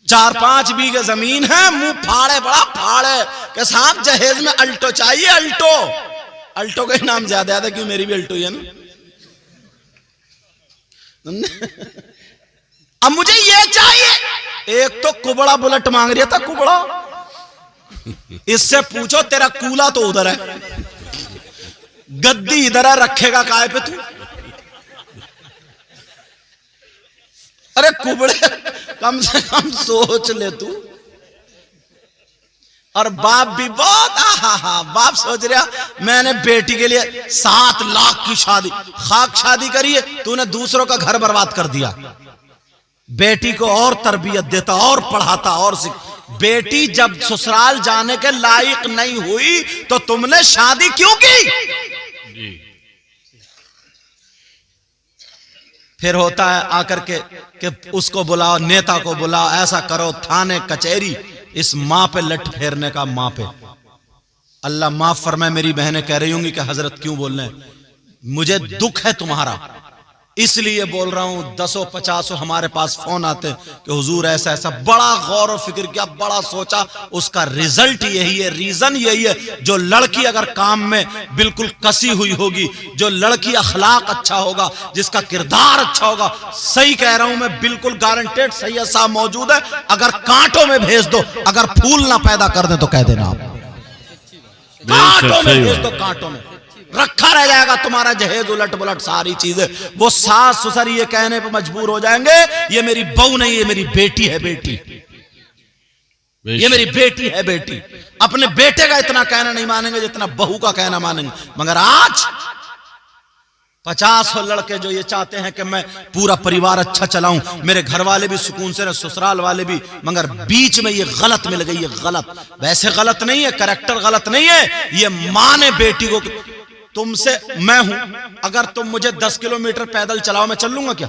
4-5 बीघे जमीन है, मुंह फाड़े, बड़ा फाड़े कि साहब जहेज में अल्टो चाहिए, अल्टो। अल्टो का नाम ज्यादा याद है क्यों, मेरी भी अल्टो ही है ना। अब मुझे ये चाहिए, एक तो कुबड़ा बुलेट मांग रहा था, कुबड़ा। इससे पूछो तेरा कूला तो उधर है, गद्दी इधर है, रखेगा काय पे तू। अरे कुबड़े, कम से कम सोच ले तू। और बाप भी बहुत, हा बाप सोच रहा मैंने बेटी के लिए 7 लाख की शादी, खाक शादी करी है, तूने दूसरों का घर बर्बाद कर दिया। बेटी को और तरबियत देता, और पढ़ाता, और बेटी जब ससुराल जाने के लायक नहीं हुई तो तुमने शादी क्यों की? फिर होता है आकर के कि उसको बुलाओ, नेता को बुलाओ, ऐसा करो, थाने कचहरी, इस मां पे लट फेरने का, मां पे। अल्लाह माफ फरमाए, मेरी बहनें कह रही होंगी कि हजरत क्यों बोल रहे हैं, मुझे दुख है तुम्हारा, इसलिए बोल रहा हूं। 10-50 हमारे पास फोन आते हैं कि हुजूर ऐसा ऐसा, बड़ा गौर और फिक्र किया, बड़ा सोचा, उसका रिजल्ट यही है, रीजन यही है। जो लड़की अगर काम में बिल्कुल कसी हुई होगी, जो लड़की अखलाक अच्छा होगा, जिसका किरदार अच्छा होगा, सही कह रहा हूं मैं, बिल्कुल गारंटेड सही ऐसा मौजूद है। अगर कांटों में भेज दो, अगर फूल ना पैदा कर दे तो कह देना आप, कांटों में भेज दो, कांटों में रखा रह जाएगा तुम्हारा जहेज, उलट बुलट सारी चीजें। वो सास ससुर ये कहने पर मजबूर हो जाएंगे, ये मेरी बहू नहीं, ये मेरी बेटी है, बेटी, ये मेरी बेटी है, बेटी। अपने बेटे का इतना कहना नहीं मानेंगे जितना बहू का कहना मानेंगे। मगर आज 50 लड़के जो ये चाहते हैं कि मैं पूरा परिवार अच्छा चलाऊं, मेरे घर वाले भी सुकून से, ससुराल वाले भी, मगर बीच में ये गलत मिल गई। ये गलत, वैसे गलत नहीं है, कैरेक्टर गलत नहीं है, ये मां ने बेटी को, तुमसे मैं हूं, अगर तुम मुझे 10 किलोमीटर पैदल चलाओ, मैं चल लूंगा क्या?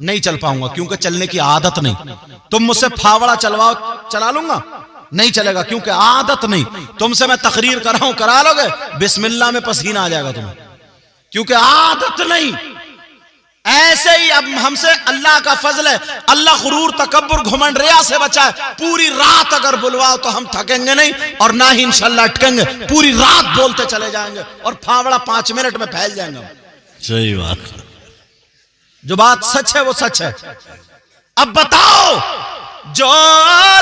नहीं चल पाऊंगा, क्योंकि चलने की आदत नहीं। तुम मुझसे फावड़ा चलवाओ, चला लूंगा? नहीं चलेगा, क्योंकि आदत नहीं। तुमसे मैं तकरीर कराऊं, करा लोगे? बिस्मिल्लाह में पसीना आ जाएगा तुम्हें, क्योंकि आदत नहीं। ऐसे ही अब हमसे अल्लाह का फजल है, अल्लाह गुरूर, तकब्बुर, घुमंड, रिया से बचाए। पूरी रात अगर बुलवाओ तो हम थकेंगे नहीं, और ना ही इंशाल्लाह अटकेंगे, पूरी रात बोलते चले जाएंगे, और फावड़ा 5 मिनट में फैल जाएंगे। सही बात, जो बात सच है वो सच है। अब बताओ, जो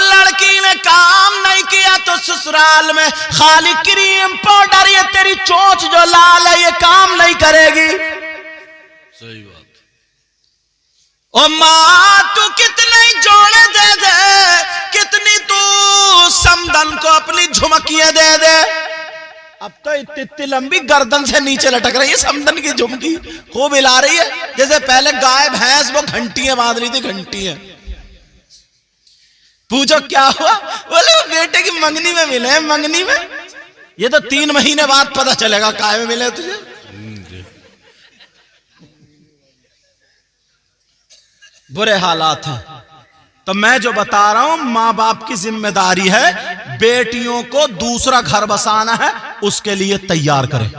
लड़की ने काम नहीं किया तो ससुराल में खाली क्रीम पाउडर, ये तेरी चोंच जो लाल है, ये काम नहीं करेगी। सही बात। ओ मां, तू कितने जोड़े दे दे, कितनी तू समदन को अपनी झुमकियां दे दे। अब तो इतनी लंबी गर्दन से नीचे लटक रही है समदन की झुमकी, खूब हिला रही है, जैसे पहले गाय भैंस वो घंटियां बांध रही थी, घंटियां। पूछो क्या हुआ? बोले वो बेटे की मंगनी में मिले। मंगनी में? ये तो 3 महीने बाद पता चलेगा काय में मिले तुझे। बुरे हालात हैं। तो मैं जो बता रहा हूं, मां बाप की जिम्मेदारी है, बेटियों को दूसरा घर बसाना है, उसके लिए तैयार करें,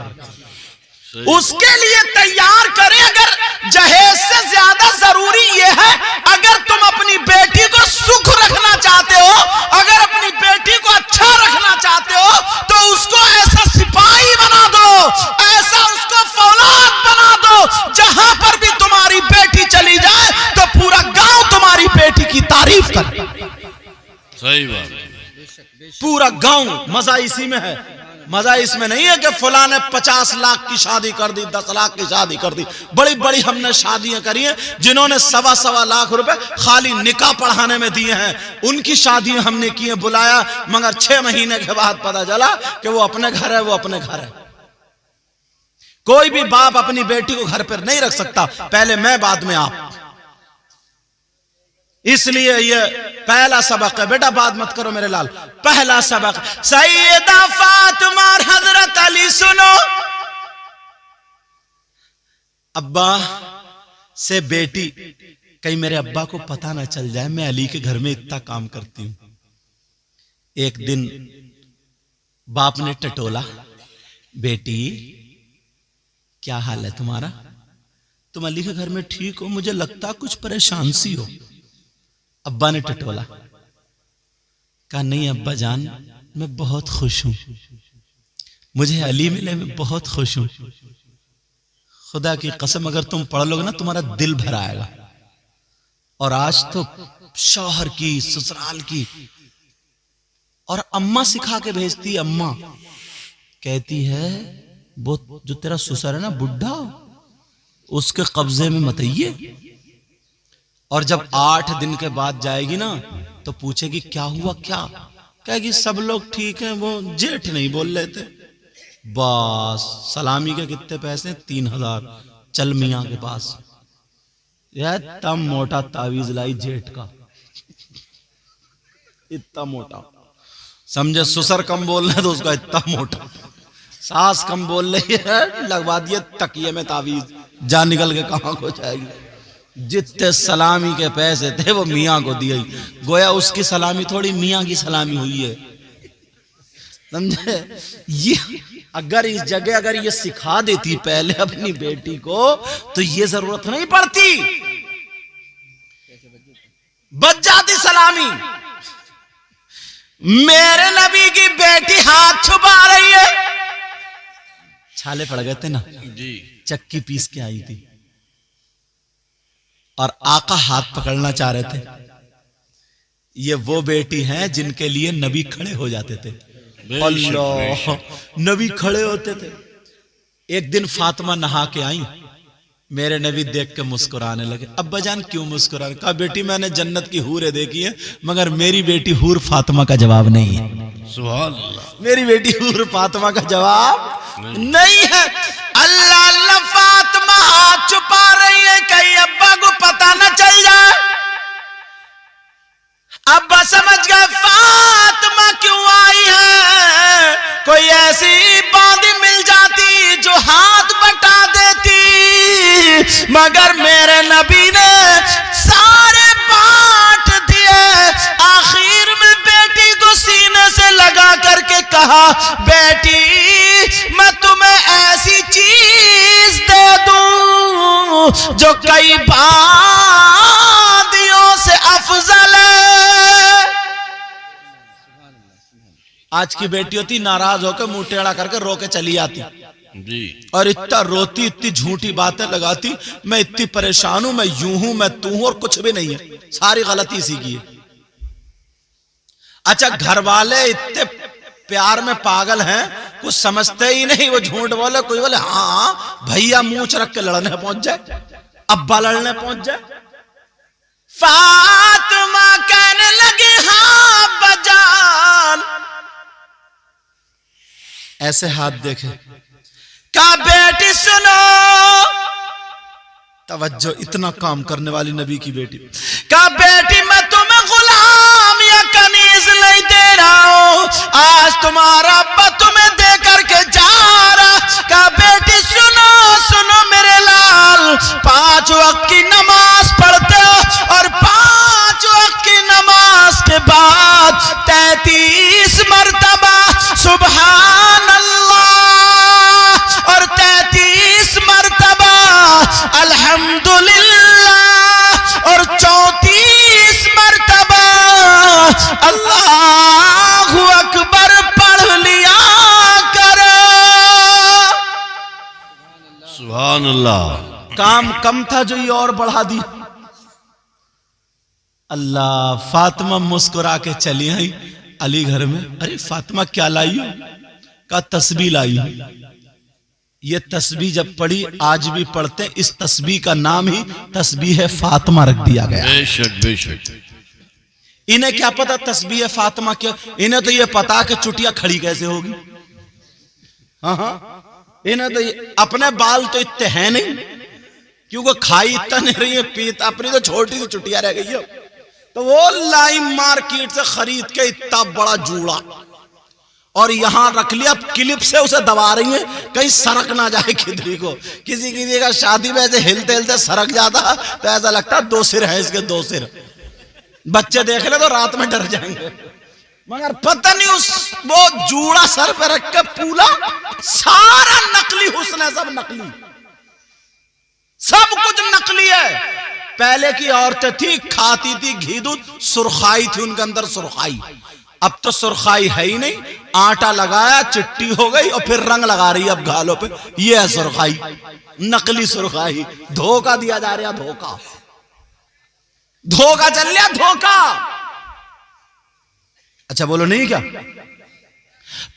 उसके लिए तैयार करें। अगर जहेज से ज्यादा जरूरी यह है, अगर तुम अपनी बेटी को सुख रखना चाहते हो, अगर अपनी बेटी को अच्छा रखना चाहते हो, तो उसको ऐसा सिपाही बना दो, ऐसा उसको फौलाद बना दो, जहां पर भी तुम्हारी बेटी चली जाए तो पूरा गांव तुम्हारी बेटी की तारीफ करे। सही बात, पूरा गांव। मजा इसी में है, मजा इसमें नहीं है कि फलां ने 50 लाख की शादी कर दी, 10 लाख की शादी कर दी। बड़ी बड़ी हमने शादियां करी हैं, जिन्होंने 1.25 लाख रुपए खाली निकाह पढ़ाने में दिए हैं, उनकी शादियां हमने की हैं, बुलाया, मगर 6 महीने के बाद पता चला कि वो अपने घर है, वो अपने घर है। कोई भी बाप अपनी बेटी को घर पर नहीं रख सकता, पहले मैं बाद में आप। इसलिए ये पहला सबक है बेटा, बात मत करो मेरे लाल। पहला सबक, सैयदा फातिमा और हजरत अली सुनो। अब्बा से बेटी, कहीं मेरे अब्बा को पता ना चल जाए मैं अली के घर में इतना काम करती हूं। एक दिन बाप ने टटोला, बेटी क्या हाल है तुम्हारा? तुम अली के घर में ठीक हो? मुझे लगता कुछ परेशान सी हो। अब्बा ने टटोला, कहा नहीं अब्बा जान, मैं बहुत खुश हूं, मुझे अली मिले, मैं बहुत खुश हूं। खुदा की कसम अगर तुम पढ़ लोगे ना तुम्हारा दिल भर आएगा। और आज तो शौहर की, ससुराल की, और अम्मा सिखा के भेजती है। अम्मा कहती है वो जो तेरा ससुर है ना बुढ़ा, उसके कब्जे में मत आइए। और जब 8 दिन के बाद जाएगी ना तो पूछेगी क्या हुआ, क्या? कहेगी सब लोग ठीक हैं, वो जेठ नहीं बोल रहे थे। बस सलामी के कितने पैसे? 3000। चल मियाँ के पास। यार तब मोटा तावीज लाई जेठ का, इतना मोटा। समझे ससुर कम बोल रहे तो उसका इतना मोटा, सास कम बोल रही है लगवा दिए तकिए में तावीज, जा निकल के कहां को जाएगी। जितने सलामी के पैसे थे वो मियाँ को दिए। गोया उसकी सलामी थोड़ी मियाँ की सलामी हुई है। समझे? ये अगर इस जगह अगर ये सिखा देती पहले अपनी बेटी को तो ये जरूरत नहीं पड़ती, बच जाती सलामी। मेरे नबी की बेटी हाथ छुपा रही है, छाले पड़ गए थे ना जी, चक्की पीस के आई थी और आका हाथ पकड़ना चाह रहे थे। ये वो बेटी हैं जिनके लिए नबी खड़े हो जाते थे। अल्लाह, नबी खड़े होते थे। एक दिन फातिमा नहा के आई, मेरे नबी देख के मुस्कुराने लगे। अब्बा जान क्यों मुस्कुरा? कहा बेटी मैंने जन्नत की हूरें देखी है मगर मेरी बेटी हूर फातिमा का जवाब नहीं है। सुभान अल्लाह, मेरी बेटी हूर फातिमा का जवाब नहीं है। अल्लाह अल्लाह, फातिमा हाथ छुपा रही है कहीं अब्बा को पता न चल जाए। अब्बा समझ गए फातिमा क्यों आई है, कोई ऐसी बांदी मिल जाती जो हाथ बटा देती, मगर मेरे नबी ने सारे बांट दिए। आखिर में बेटी को सीने से लगा करके कहा बेटी मैं तुम्हें ऐसी चीज दे दूं जो कई बांदियों से अफजल है। आज की बेटी होती नाराज होकर मुंह टेढ़ा करके रो के चली आती जी, और इतना रोती, इतनी झूठी बातें लगाती, मैं इतनी परेशान हूं, मैं यूं हूं, मैं तू हूं, और कुछ भी नहीं है, सारी गलती इसी की है। अच्छा घर वाले इतने प्यार में पागल हैं, कुछ समझते ही नहीं, वो झूठ बोले, कोई बोले हाँ भैया मुंह रख के लड़ने पहुंच जाए, अब्बा लड़ने पहुंच जाए। फातिमा कहने लगी हाँ बजान, ऐसे हाथ देखे, का बेटी सुनो, तवज्जो, इतना काम करने वाली नबी की बेटी। का बेटी मैं तुम्हें गुलाम या कनीज नहीं दे रहा हूं, आज तुम्हारा अब्बा तुम्हें दे करके जा रहा। का बेटी सुनो सुनो मेरे लाल, 5 वक्त की नमाज पढ़ते हो और 5 वक्त की नमाज के बाद 33 मर्तबा सुभान अल्लाह और 33 मर्तबा अल्हम्दुलिल्लाह और 34 मर्तबा अल्लाहु अकबर पढ़ लिया करो। सुभान अल्लाह। काम कम था जो ये और बढ़ा दी। अल्लाह, फातिमा मुस्कुरा के चली आई अली घर में। अरे फातिमा क्या लाई हो? का तस्बीह लाई हो। ये तस्बीह जब पढ़ी, आज भी पढ़ते हैं, इस तस्बीह का नाम ही तस्बीह है फातिमा रख दिया गया। बेशक बेशक। इन्हें क्या पता तस्बीह है फातिमा क्या, इन्हें तो ये पता कि चुटिया खड़ी कैसे होगी। हाँ हाँ, इन्हें तो अपने बाल तो इतने हैं नहीं, क्योंकि खाई इतना नहीं रही है, पीत अपनी तो छोटी सी चुटिया रह गई है, तो वो लाई मार्केट से खरीद के इतना बड़ा जूड़ा और यहां रख लिया, क्लिप से उसे दबा रही है कहीं सरक ना जाए खिदरी को। किसी किसी का शादी में ऐसे हिलते हिलते सरक जाता तो ऐसा लगता 2 सिर है इसके, 2 सिर। बच्चे देख ले तो रात में डर जाएंगे, मगर पता नहीं उस वो जूड़ा सर पे रख के पूरा सारा नकली हुस्न है, सब नकली, सब कुछ नकली है। पहले की औरतें थी खाती थी घी दूध, सुरखाई थी उनके अंदर, सुरखाई अब तो सुरखाई है ही नहीं, आटा लगाया चिट्टी हो गई और फिर रंग लगा रही है अब गालों पे। ये है सुरखाई, नकली सुरखाई। धोखा दिया जा रहा, धोखा धोखा चल रहा, धोखा। अच्छा बोलो नहीं क्या?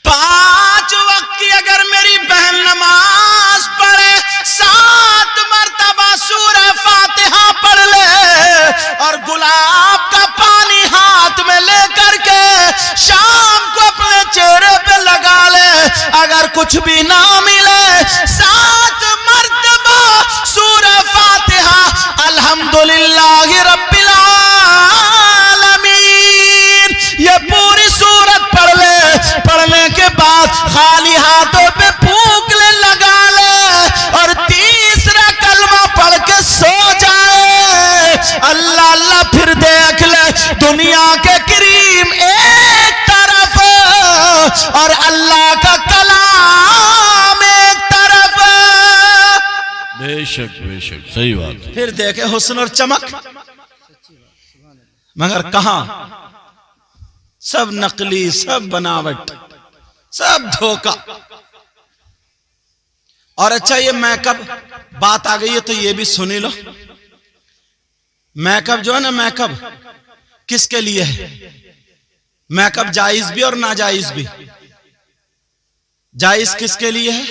5 वक्त की अगर मेरी बहन नमाज पढ़े, 7 मरतबा सूरह फातिहा पढ़ ले और गुलाब का पानी हाथ में लेकर के शाम को अपने चेहरे पे लगा ले, अगर कुछ भी ना मिले 7 मरतबा सूरह फातिहा अल्हम्दुलिल्लाहि रब्बिल आलमीन ये पूरी सूरत पढ़ ले। पढ़ने के बाद खाली हाथों पे फूंक ले, लगा ले और तीसरा कलमा पढ़ के सो जाए। अल्लाह अल्लाह फिर देख ले, दुनिया के करीम एक तरफ और अल्लाह का कलाम एक तरफ। बेशक बेशक सही बात। फिर देखे हुस्न और चमक, मगर कहां? सब नकली, सब बनावट, सब धोखा। और अच्छा ये मेकअप बात आ गई है तो ये भी सुनी लो। मेकअप जो है ना, मेकअप किसके लिए है? मेकअप जायज भी और नाजायज भी। जायज किसके लिए है?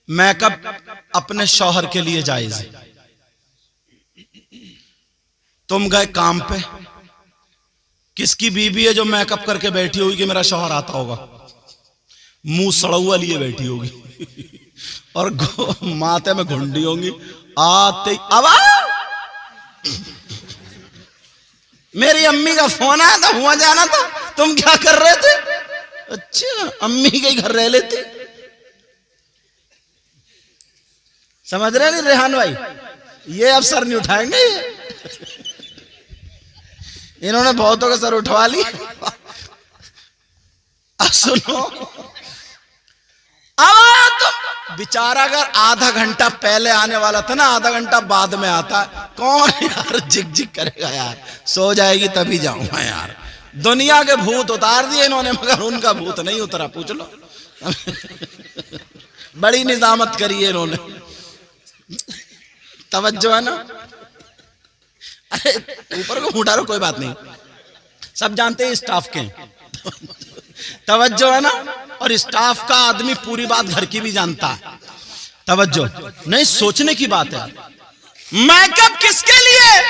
मेकअप अपने शौहर के लिए जायज है। तुम गए काम पे, किसकी बीबी है जो मेकअप करके बैठी होगी कि मेरा शौहर आता होगा, मुंह सड़ा हुआ लिए बैठी होगी और माथे में घुंडी होंगी। आते अब मेरी अम्मी का फोन आया था, हुआ जाना था, तुम क्या कर रहे थे? अच्छा अम्मी के घर रह लेते। समझ रहे नहीं रेहान भाई? ये अब सर नहीं उठाएंगे, इन्होंने बहुतों के सर उठवा ली। अब सुनो, अब तो बेचारा अगर आधा घंटा पहले आने वाला था ना, आधा घंटा बाद में आता, कौन यार जिग जिग करेगा यार? सो जाएगी तभी जाऊंगा यार। दुनिया के भूत उतार दिए इन्होंने, मगर उनका भूत नहीं उतरा, पूछ लो। बड़ी निजामत करी है इन्होंने, तवज्जो है ना? अरे ऊपर को उठा लो, कोई बात नहीं, सब जानते हैं स्टाफ के। तवज्जो है ना? और स्टाफ का आदमी पूरी बात घर की भी जानता है। तवज्जो नहीं, सोचने की बात है। मेकअप किसके लिए?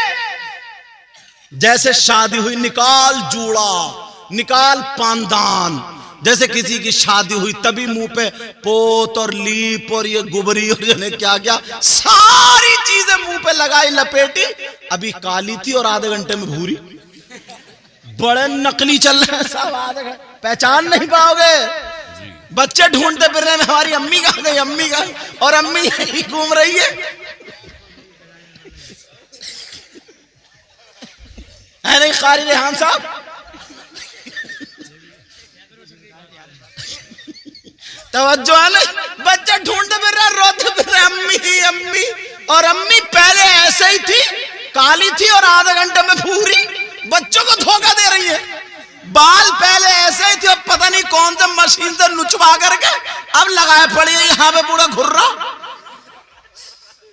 जैसे शादी हुई, निकाल जूड़ा, निकाल पानदान। जैसे किसी की शादी हुई तभी मुंह पे पोत और लीप और ये गुबरी और ये क्या क्या सारी चीजें मुंह पे लगाई, लपेटी। अभी काली थी और आधे घंटे में भूरी। बड़े नकली चल रहे हैं सब, आधे घंटे पहचान नहीं पाओगे। बच्चे ढूंढते फिर रहे हैं हमारी अम्मी कहां गई, अम्मी कहां गई, और अम्मी यही घूम रही है नहीं कारी रेहान साहब? तवज्जो है ना? बच्चे ढूंढते फिर रहे, रोते फिर रहे, अम्मी अम्मी। और अम्मी पहले ऐसे ही थी, काली थी और आधे घंटे में भूरी। बच्चों को धोखा दे रही है। बाल पहले ऐसे ही थे, अब पता नहीं कौन से मशीन से नुचवा करके अब लगाए पड़ी है यहां पे पूरा घुर्रा।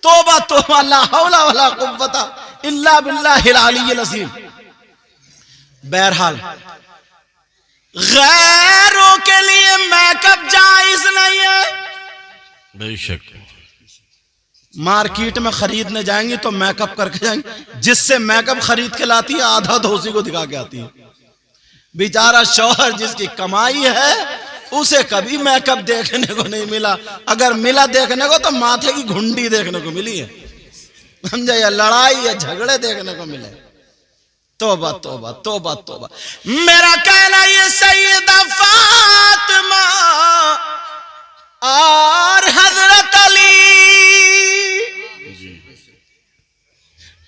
तौबा तौबा, ला हौला वला कुव्वता इल्ला बिल्लाहिल अलिय्यिल अज़ीम। बहरहाल गैरों के लिए मेकअप जायज नहीं है। बेशक मार्केट में खरीदने जाएंगे तो मेकअप करके जाएंगे। जिससे मेकअप खरीद के लाती है आधा तो उसी को दिखा के आती है। बेचारा शौहर जिसकी कमाई है उसे कभी मेकअप देखने को नहीं मिला। अगर मिला देखने को तो माथे की घुंडी देखने को मिली है, समझे? या लड़ाई या झगड़े देखने को मिले। तौबा तौबा तौबा तौबा। मेरा कहना ये सैयदा फातिमा और हजरत अली,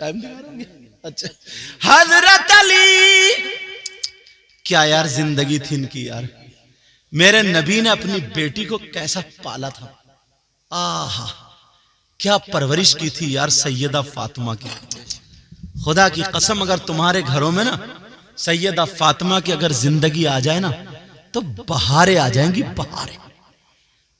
टाइम अच्छा, हजरत अली, क्या यार जिंदगी थी इनकी यार। मेरे नबी ने अपनी बेटी को कैसा पाला था, आहा क्या परवरिश की थी यार सैयदा फातिमा की। खुदा की कसम अगर तुम्हारे घरों में ना सैयदा फातिमा की अगर जिंदगी आ जाए ना तो बहारें आ जाएंगी, बहारें।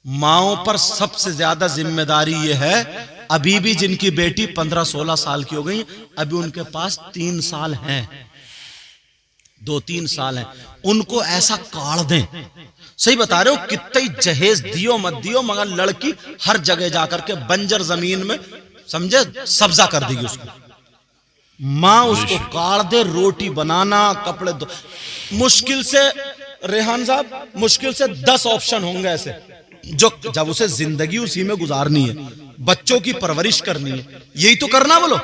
माओं पर सबसे ज्यादा जिम्मेदारी यह है, अभी भी जिनकी बेटी 15-16 साल की हो गई, अभी उनके पास 3 साल हैं, 2-3 साल हैं, उनको ऐसा काढ़ दें। सही बता रहे हो, कितनी जहेज दियो मत दियो, मगर लड़की हर जगह जाकर के बंजर जमीन में समझे सब्जा कर देगी उसको। माँ उसको काढ़ दे, रोटी बनाना, कपड़े दो, मुश्किल से रेहान साहब मुश्किल से 10 ऑप्शन होंगे ऐसे, जो जब उसे जिंदगी उसी में गुजारनी है, बच्चों की परवरिश करनी है, यही तो करना बोलो।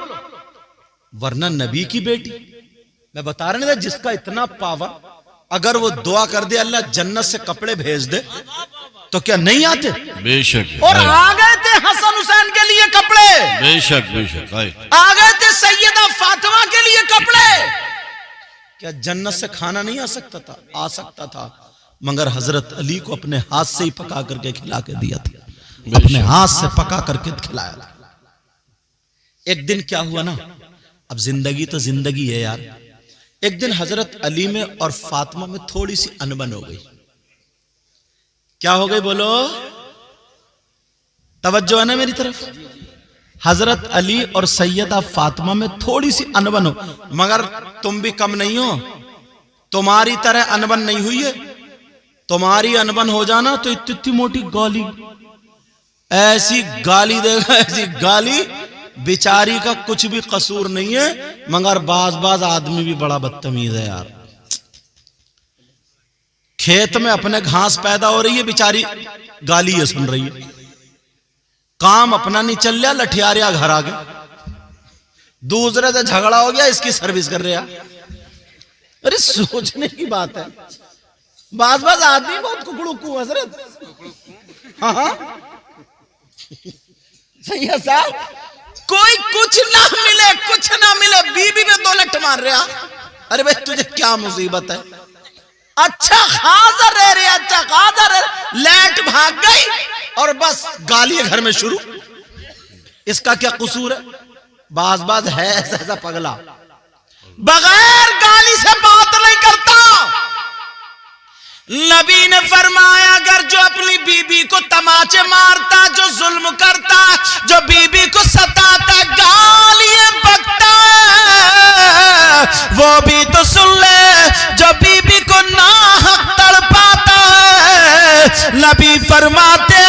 वरना नबी की बेटी, मैं बता रहा नहीं था, जिसका इतना पावर, अगर वो दुआ कर दे अल्लाह जन्नत से कपड़े भेज दे, तो क्या नहीं आते? बेशक। और आ गए थे हसन हुसैन के लिए कपड़े, बेशक बेशक आ गए थे सैयदा फातिमा के लिए कपड़े। क्या जन्नत से खाना नहीं आ सकता था? आ सकता था, मगर हजरत अली को अपने हाथ से ही पका करके खिला के दिया था, अपने हाथ से पका करके खिलाया था। एक दिन क्या हुआ ना, अब जिंदगी तो जिंदगी है यार, एक दिन हजरत अली में और फातिमा में थोड़ी सी अनबन हो गई। क्या हो गई बोलो? तवज्जो है ना मेरी तरफ? हजरत अली और सैयदा फातिमा में थोड़ी सी अनबन हो, मगर तुम भी कम नहीं हो, तुम्हारी तरह अनबन नहीं हुई है। तुम्हारी अनबन हो जाना तो इतनी मोटी गाली, ऐसी गाली देगा, ऐसी गाली, बेचारी का कुछ भी कसूर नहीं है, मगर बाज आदमी भी बड़ा बदतमीज है यार। खेत में अपने घास पैदा हो रही है, बेचारी गाली ये सुन रही है, काम अपना नहीं चल रहा, लठियारिया घर आ गए, दूसरे से झगड़ा हो गया, इसकी सर्विस कर रहा। अरे सोचने की बात है, बाज आदमी बहुत कुकड़ू हजरत। हाँ सही है साहब, कोई कुछ ना मिले, कुछ ना मिले, बीबी में 2 लठ मार रहा। अरे भाई तुझे क्या मुसीबत है? अच्छा खासा रह रहे, अच्छा खासा रह, लाइट भाग गई और बस गाली घर में शुरू। इसका क्या कसूर है? बाज है ऐसा पगला, बगैर गाली से बात नहीं करता। नबी ने फरमाया, अगर जो अपनी बीबी को तमाचे मारता, जो जुल्म करता, जो बीबी को सताता, गालियां बकता, वो भी तो सुन ले, जो बीबी को नाहक तड़पाता है। नबी फरमाते,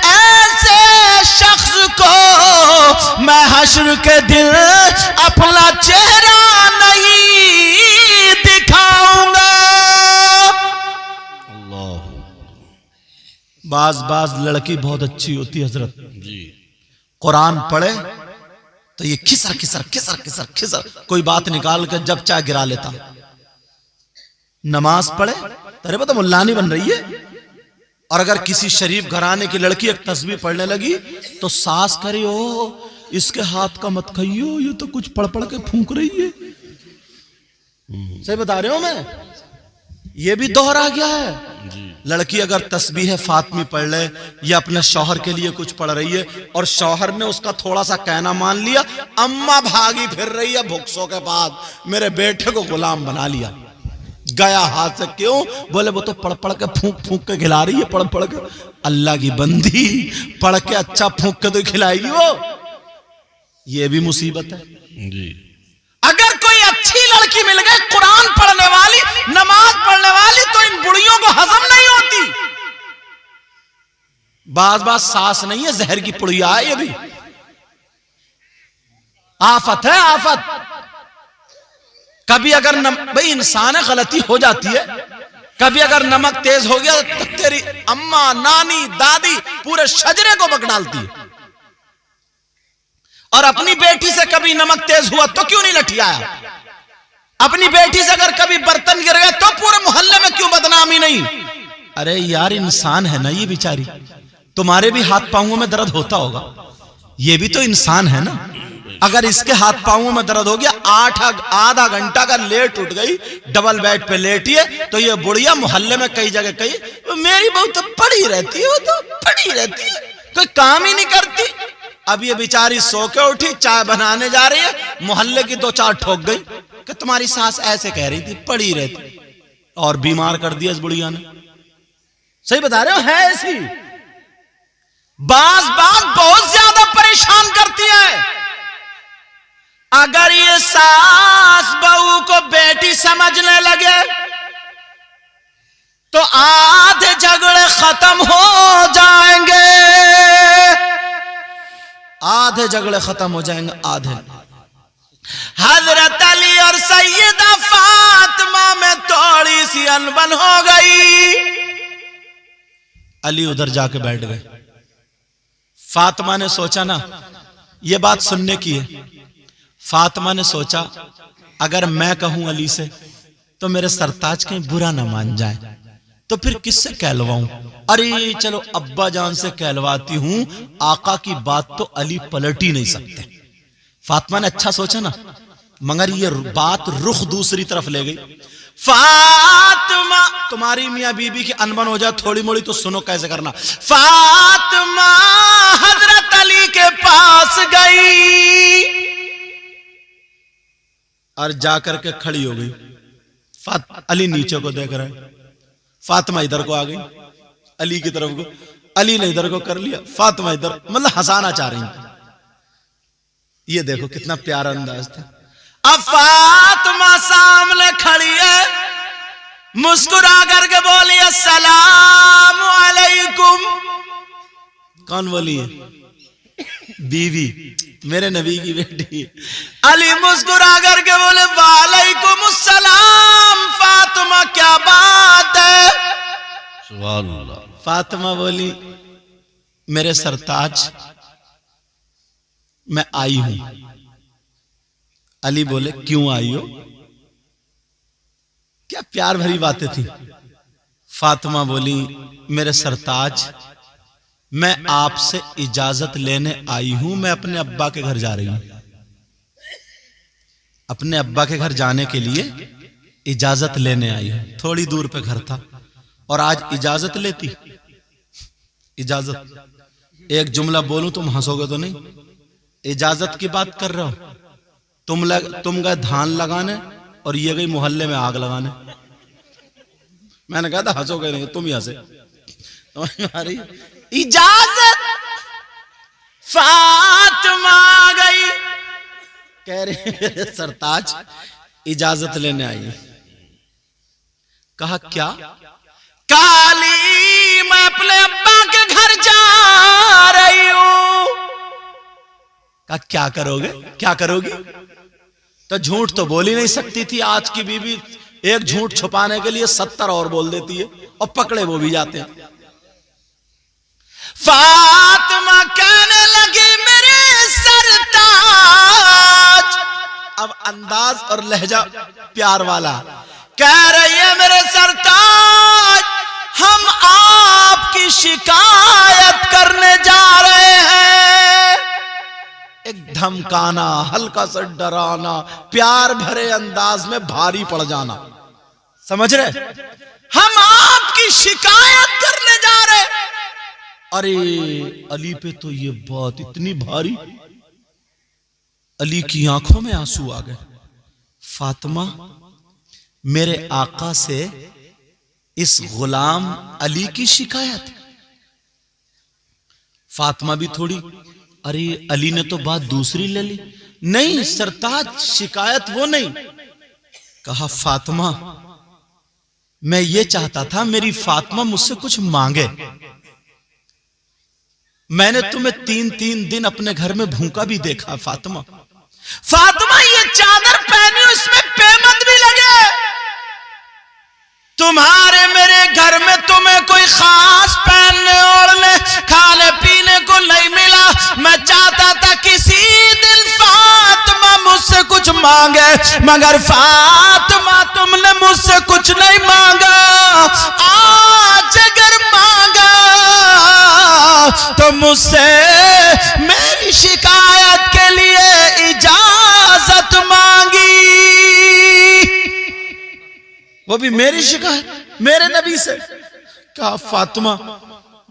ऐसे शख्स को मैं हश्र के दिन अपना चेहरा नहीं दिखाऊंगा। बाज लड़की बहुत अच्छी होती है हजरत जी, कुरान पढ़े तो ये खिसर खिसर खिसर खिसर खिसर कोई बात निकाल कर जब चाहे गिरा लेता। नमाज पढ़े, तेरे पे तो मुल्ला नहीं बन रही है, और अगर किसी शरीफ घराने की लड़की एक तस्बीह पढ़ने लगी तो सास करे, ओ इसके हाथ का मत खाइयो, ये तो कुछ पढ़ पढ़ के फूंक रही है। सही बता रहे हो मैं, ये भी दोहरा गया है। लड़की अगर तस्बीह फातिमी पढ़ ले या अपने शौहर के लिए कुछ पढ़ रही है और शौहर ने उसका थोड़ा सा कहना मान लिया, अम्मा भागी फिर रही है भुक्सों के बाद, मेरे बेटे को गुलाम बना लिया, गया हाथ से। क्यों? बोले वो तो पढ़ पढ़ के फूंक फूंक के खिला रही है, पढ़ पढ़ के। अल्लाह की बंदी, पढ़ के अच्छा फूंक के तो खिलाएगी वो, ये भी मुसीबत है जी। अगर कोई अच्छी लड़की मिल गई, कुरान पढ़ने वाली, नमाज पढ़ने वाली, तो इन बुढ़ियों को हजम नहीं होती। बाज सास नहीं है, जहर की पुड़िया है, ये भी आफत है, आफत। कभी अगर भाई इंसान गलती हो जाती है, कभी अगर नमक तेज हो गया तो तेरी अम्मा, नानी, दादी पूरे शजरे को बक डालती है। और अपनी बेटी से कभी नमक तेज हुआ तो क्यों नहीं लठियाया? अपनी बेटी से अगर कभी बर्तन गिर गया तो पूरे मोहल्ले में क्यों बदनामी नहीं? अरे यार इंसान है ना ये बेचारी, तुम्हारे भी हाथ पांवों में दर्द होता होगा, ये भी तो इंसान है ना। अगर इसके हाथ पांवों में दर्द हो गया, आधा घंटा का लेट उठ गई, डबल बेड पे लेटी है, तो ये बुढ़िया मोहल्ले में कई जगह कही मेरी बहू तो पड़ी रहती है, वो तो पड़ी रहती है, कोई काम ही नहीं करती। अब ये बेचारी सो के उठी, चाय बनाने जा रही है, मोहल्ले की 2-4 ठोक गई, कि तुम्हारी सास ऐसे कह रही थी, पड़ी रहती, और बीमार कर दिया इस बुढ़िया ने। सही बता रहे हो, है ऐसी बात बहुत ज्यादा परेशान करती है। अगर ये सास बहू को बेटी समझने लगे तो आधे झगड़े खत्म हो जाएंगे, आधे झगड़े खत्म हो जाएंगे, आधे। हजरत अली और सैयदा फातिमा में थोड़ी सी अनबन हो गई। अली उधर जाके बैठ गए। फातिमा ने सोचा ना, ये बात सुनने की है। फातिमा ने सोचा अगर मैं कहूं अली से तो मेरे सरताज कहीं बुरा ना मान जाए, तो फिर किससे कहलवाऊं? अरे चलो अब्बा जान से कहलवाती हूं, आका की बात तो अली पलट ही नहीं सकते। फातिमा ने अच्छा सोचा ना, मगर ये बात रुख दूसरी तरफ ले गई। फातिमा, तुम्हारी मियां बीबी की अनबन हो जाए थोड़ी मोड़ी तो सुनो कैसे करना। फातिमा हजरत अली के पास गई और जाकर के खड़ी हो गई। अली नीचे को देख रहा है, फातिमा इधर को आ गई अली की तरफ को, अली ने इधर को कर लिया, फातिमा इधर, मतलब हंसाना चाह रही। ये देखो कितना प्यारा अंदाज था। अब फातिमा सामने खड़ी है, मुस्कुरा करके बोली अस्सलाम अलैकुम। कौन बोली है? बीवी, मेरे नबी की बेटी। अली मुस्कुरा करके बोले वालेकुम अस्सलाम। फातिमा क्या बात है? सुभान अल्लाह। फातिमा बोली मेरे सरताज मैं आई हूं। अली बोले क्यों आई हो? क्या प्यार भरी बातें थी। फातिमा बोली मेरे सरताज मैं आपसे इजाजत लेने आई हूं, मैं अपने अब्बा के घर जा रही हूं। अपने अब्बा के घर जाने के लिए इजाजत लेने आई हूं। थोड़ी दूर पे घर था और आज इजाजत लेती। इजाजत, एक जुमला बोलूं तुम हंसोगे तो नहीं। इजाजत की बात कर रहा हूं। तुम गए धान लगाने और ये गई मोहल्ले में आग लगाने। मैंने कहा था हंसोगे नहीं, तुम ही हंसे। तुम्हारी इजाजत। फातिमा गई, कह रही सरताज इजाजत लेने आई। कहा क्या? काली मैं अपने अब्बा के घर जा रही हूं। कहा क्या करोगे? क्या करोगी? तो झूठ तो बोल ही नहीं सकती थी। आज की बीवी एक झूठ छुपाने के लिए 70 और बोल देती है और पकड़े वो भी जाते हैं। फातिमा कहने लगी मेरे सरताज, अब अंदाज और लहजा प्यार वाला, कह रही है मेरे सरताज हम आपकी शिकायत करने जा रहे हैं। एक धमकाना, हल्का सा डराना, प्यार भरे अंदाज में भारी पड़ जाना, समझ रहे? हम आपकी शिकायत करने जा रहे। अरे अली पे तो ये बात इतनी भारी, अली की आंखों में आंसू आ गए। फातिमा मेरे आका से इस गुलाम अली की शिकायत। फातिमा भी थोड़ी, अरे अली ने तो बात दूसरी ले ली। नहीं सरताज शिकायत वो नहीं। कहा फातिमा मैं ये चाहता था मेरी फातिमा मुझसे कुछ मांगे। मैंने तुम्हें 3-3 दिन अपने घर में भूखा भी देखा। फातिमा फातिमा ये चादर पहनी हो, इसमें पेमंद भी लगे। तुम्हारे मेरे घर में तुम्हें कोई खास पहनने ओढ़ने खाने पीने को नहीं मिला। मैं चाहता था किसी दिन फातिमा मुझसे कुछ मांगे, मगर फातिमा तुमने मुझसे कुछ नहीं मांगा। आज अगर मांगा तो मुझसे मेरी शिकायत के लिए इजाजत मांगी। वो भी मेरी शिकायत मेरे नबी से। कहा फातिमा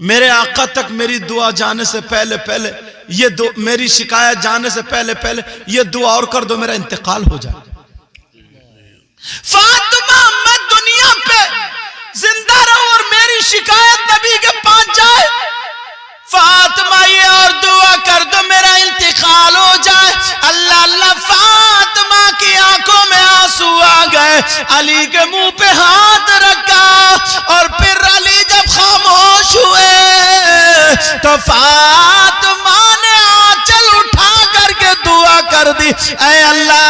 मेरे आका तक मेरी दुआ जाने से पहले पहले ये मेरी शिकायत जाने से पहले पहले ये दुआ और कर दो, मेरा इंतकाल हो जाए। फातिमा मैं दुनिया पे जिंदा रहूं और मेरी शिकायत नबी के पास जाए, फातिमा ये और दुआ कर दो मेरा इंतकाल हो जाए। अल्लाह अल्लाह, फातिमा की आंखों में आंसू आ गए, अली के मुंह पे हाथ रखा और फिर अली जब खामोश हुए तो फातिमा ने आंचल उठा करके दुआ कर दी, ऐ अल्लाह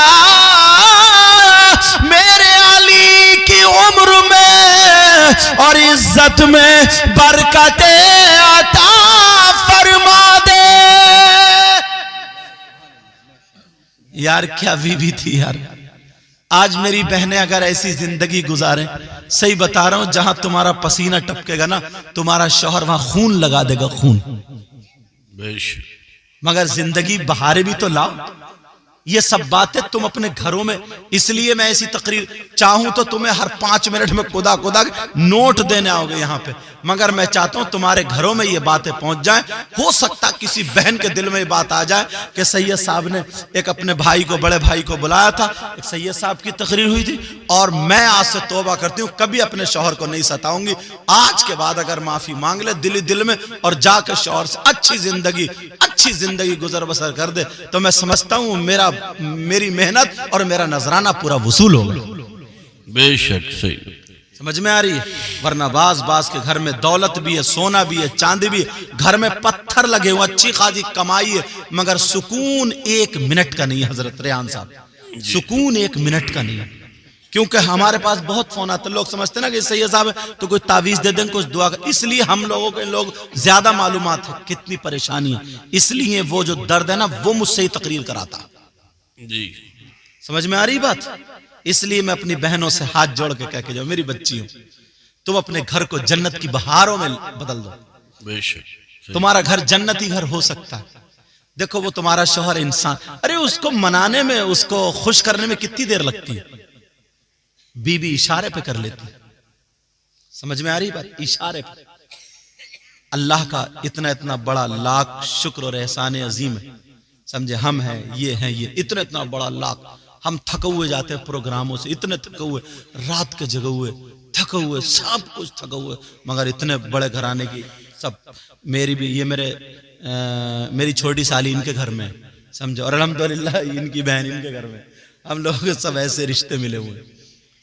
मेरे अली की उम्र में और इज्जत में बरकतें अता फरमा दे। यार क्या बीवी थी यार। आज मेरी बहनें अगर ऐसी जिंदगी गुजारें, सही बता रहा हूं, जहां तुम्हारा पसीना टपकेगा ना, तुम्हारा शौहर वहां खून लगा देगा, खून। मगर जिंदगी बहारे भी तो लाओ। ये सब बातें तुम अपने घरों में, इसलिए मैं ऐसी तकरीर चाहूं तो तुम्हें हर 5 मिनट में खुदा खुदा नोट देने आओगे यहां पे, मगर मैं चाहता हूं तुम्हारे घरों में ये बातें पहुंच जाएं। हो सकता किसी बहन के दिल में ये बात आ जाए कि सैयद साहब ने एक अपने भाई को, बड़े भाई को बुलाया था, एक सैयद साहब की तकरीर हुई थी और मैं आज से तौबा करती हूं कभी अपने शौहर को नहीं सताऊंगी। आज के बाद अगर माफी मांग ले दिल में और जाकर शौहर से अच्छी जिंदगी गुजर बसर कर दे, तो मैं समझता हूं मेरी मेहनत और मेरा नजराना पूरा वसूल होगा। बेशक सही समझ में आ रही है। वरना बाज के घर में दौलत भी है, सोना भी है, चांदी भी है, घर में पत्थर लगे हुए, अच्छी खासी कमाई है, मगर सुकून 1 मिनट का नहीं है। हजरत रेहान साहब, सुकून 1 मिनट का नहीं है। क्योंकि हमारे पास बहुत फोन आते, लोग समझते ना कि सैयद साहब है तो कोई तावीज दे दें, कुछ दुआ कर, इसलिए हम लोगों के लोग ज्यादा मालूमात है कितनी परेशानी है, इसलिए वो जो दर्द है ना वो मुझसे ही तकरीर कराता जी। समझ में आ रही बात। इसलिए मैं अपनी बहनों से हाथ जोड़ के कह के जाऊं, मेरी बच्ची हो, तुम अपने घर को जन्नत की बहारों में बदल दो। बेशक तुम्हारा घर जन्नती घर हो सकता है। देखो वो तुम्हारा शौहर इंसान, अरे उसको मनाने में, उसको खुश करने में कितनी देर लगती है, बीबी इशारे पे कर लेती है। समझ में आ रही बात, इशारे पे। अल्लाह का इतना बड़ा लाख शुक्र और एहसान अजीम है, समझे। हम हैं, ये इतना बड़ा लाख। हम थके हुए जाते हैं प्रोग्रामों से, इतने थके हुए, रात के जगे हुए, थके हुए, सब कुछ थके हुए, मगर इतने बड़े घराने की सब। मेरी भी ये मेरी छोटी साली इनके घर में, समझो, और अल्हम्दुलिल्लाह इनकी बहन इनके घर में, हम लोगों के सब ऐसे रिश्ते मिले हुए।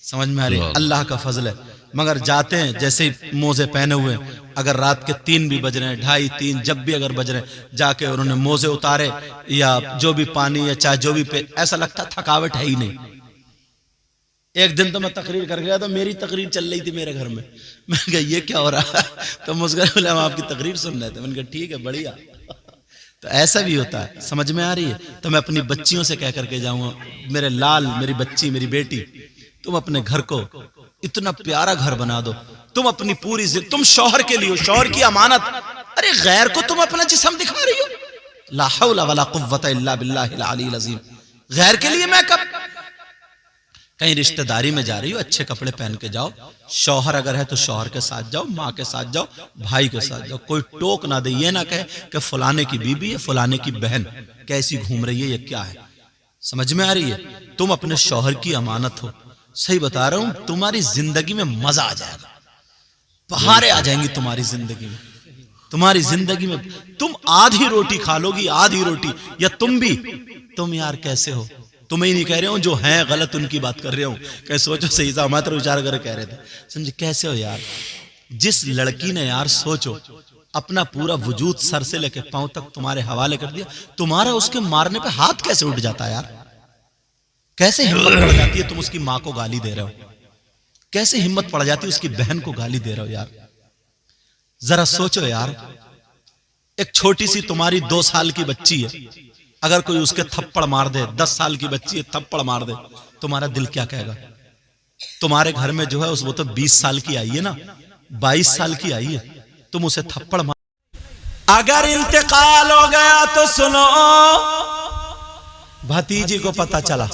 समझ में आ रही, अल्लाह का फजल है। मगर जाते हैं जैसे ही मोजे पहने हुए, अगर रात के 3 भी बज रहे हैं, 2:30 3 जब भी अगर बज रहे हैं, जाके उन्होंने मोजे उतारे या जो भी पानी या चाहे जो भी पे, ऐसा लगता थकावट है ही नहीं। एक दिन तो मैं तकरीर कर गया, तो मेरी तकरीर चल रही थी मेरे घर में, मैं कहा ये क्या हो रहा है, तो मुस्कुरा बोले हम आपकी तकरीर सुन रहे थे। मैंने कहा ठीक है, बढ़िया। तो ऐसा भी होता है, समझ में आ रही है। तो मैं अपनी बच्चियों से कह करके जाऊंगा, मेरे लाल, मेरी बच्ची, मेरी बेटी, तुम अपने घर को इतना प्यारा घर बना दो। तुम अपनी पूरी तुम शौहर के लिए हो, शौहर की अमानत। अरे गैर को तुम अपना जिस्म दिखा रही हो, ला हौला वला कुव्वता इल्ला बिल्लाहिल अलील अज़ीम। गैर के लिए मैं कब, कहीं रिश्तेदारी में जा रही हो, अच्छे कपड़े पहन के जाओ। शौहर अगर है तो शौहर के साथ जाओ, माँ के साथ जाओ, भाई के साथ जाओ। कोई टोक ना दे, ये ना कहे कि फलाने की बीबी है, फलाने की बहन कैसी घूम रही है, ये क्या है। समझ में आ रही है। तुम अपने शौहर की अमानत हो। सही बता रहा हूं, तुम्हारी जिंदगी में मजा आ जाएगा, बहारें आ जाएंगी तुम्हारी जिंदगी में। तुम्हारी जिंदगी में तुम आधी रोटी खा लोगी, आधी रोटी। या तुम यार कैसे हो, तुम्हें ही नहीं कह रहे हो, जो हैं गलत उनकी बात कर रहे हो। कहीं सोचो सही साहब मात्र विचार कर कह रहे थे, समझे कैसे हो यार। जिस लड़की ने यार सोचो अपना पूरा वजूद सर से लेके पांव तक तुम्हारे हवाले कर दिया, तुम्हारा उसके मारने पे हाथ कैसे उठ जाता है यार। कैसे हिम्मत पड़ जाती है, तुम उसकी माँ को गाली दे रहे हो, कैसे हिम्मत पड़ जाती है उसकी बहन को गाली दे रहे हो यार। जरा सोचो यार, एक छोटी सी तुम्हारी 2 साल की बच्ची है, अगर कोई उसके थप्पड़ मार दे, 10 साल की बच्ची है थप्पड़ मार दे, तुम्हारा दिल क्या कहेगा। तुम्हारे घर में जो है वो तो 20 साल की आई है ना, 22 साल की आई है, तुम उसे थप्पड़ मार। अगर इंतकाल हो गया तो सुनो, भतीजी को पता चला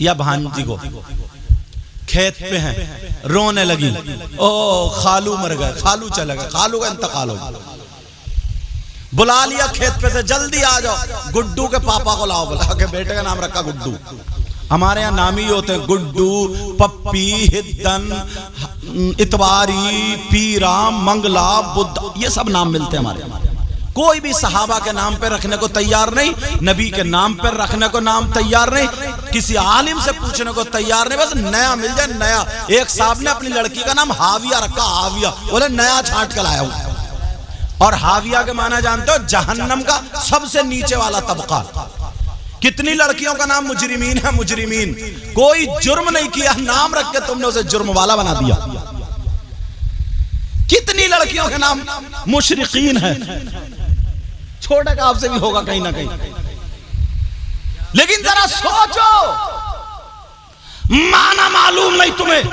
या भांजी को, खेत पे हैं, रोने लगी, ओ खालू मर गए, खालू चले गए, खालू का इंतकाल हो गया। बुला लिया खेत पे से, जल्दी आ जाओ, गुड्डू के पापा को लाओ। बुला के बेटे का नाम रखा गुड्डू। हमारे यहाँ नाम ही होते हैं गुड्डू, पप्पी, हिद्दन, इतवारी, पीरा, मंगला, बुद्ध, ये सब नाम मिलते हैं हमारे यहाँ। कोई भी सहाबा के नाम पे रखने को तैयार नहीं, नबी के नाम पर रखने को नाम तैयार नहीं, किसी आलिम से पूछने को तैयार नहीं, बस नया मिल जाए नया। एक साहब ने अपनी लड़की का नाम हाविया रखा, हाविया, बोले नया छांट कर लाया हूं। और हाविया के माना जानते हो जहन्नम का सबसे नीचे वाला तबका। कितनी लड़कियों का नाम मुजरिमीन है, मुजरिमीन, कोई जुर्म नहीं किया, नाम रख के तुमने उसे जुर्म वाला बना दिया। कितनी लड़कियों के नाम मुशरिकीन है, छोटा का आपसे भी होगा कहीं ना कहीं। लेकिन जरा सोचो, माना मालूम नहीं तुम्हें,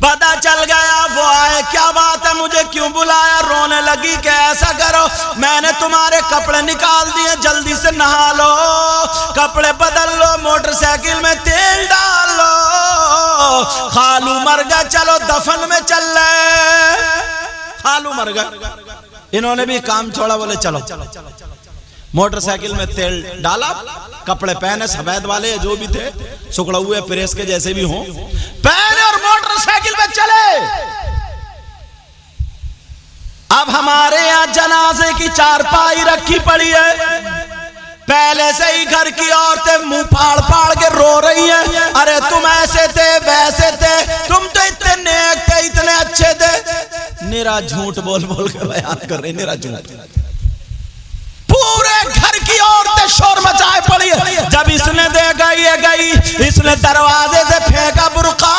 पता चल गया वो आए, क्या बात है मुझे क्यों बुलाया, रोने लगी कि ऐसा करो मैंने तुम्हारे कपड़े निकाल दिए, जल्दी से नहा लो, कपड़े बदल लो, मोटरसाइकिल में तेल डाल लो, खालू मर गया, चलो दफन में चल रहे। खालू मर गया, इन्होंने भी काम छोड़ा, बोले चलो। मोटरसाइकिल में तेल डाला, कपड़े पहने, सफेद वाले जो भी थे, सुखड़ा हुए प्रेस के जैसे भी हों, पहने और मोटरसाइकिल में चले। अब हमारे यहाँ जनाजे की चारपाई रखी पड़ी है, पहले से ही घर की औरतें मुंह फाड़ फाड़ के रो रही हैं, अरे तुम ऐसे थे वैसे थे, तुम तो इतने नेक थे, इतने अच्छे थे। निरा झूठ बोल बोल के बयान कर रहे, निरा झूठ। पूरे घर की औरतें शोर मचाए पड़ी है। जब इसने देखा ये गई, इसने दरवाजे से फेंका बुर्का,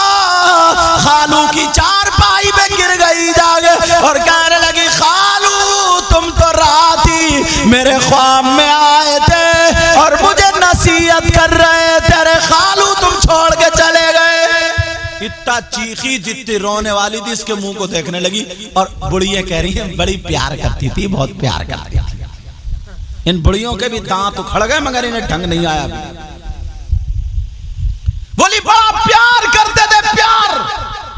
खालू की चारपाई पे गिर गई जागे और कहने लगी, खालू तुम तो रात ही मेरे ख्वाब में आए थे और मुझे नसीहत कर रहे थे, अरे खालू तुम छोड़ के चले गए। इतना चीखी, जितनी रोने वाली थी इसके मुंह को देखने लगी। और बुढ़िया कह रही है बड़ी प्यार करती थी, बहुत प्यार करती थी। इन बुढ़ियों के भी दांत उखड़ गए मगर इन्हें ढंग नहीं आया। बोली बड़ा प्यार करते थे, प्यार।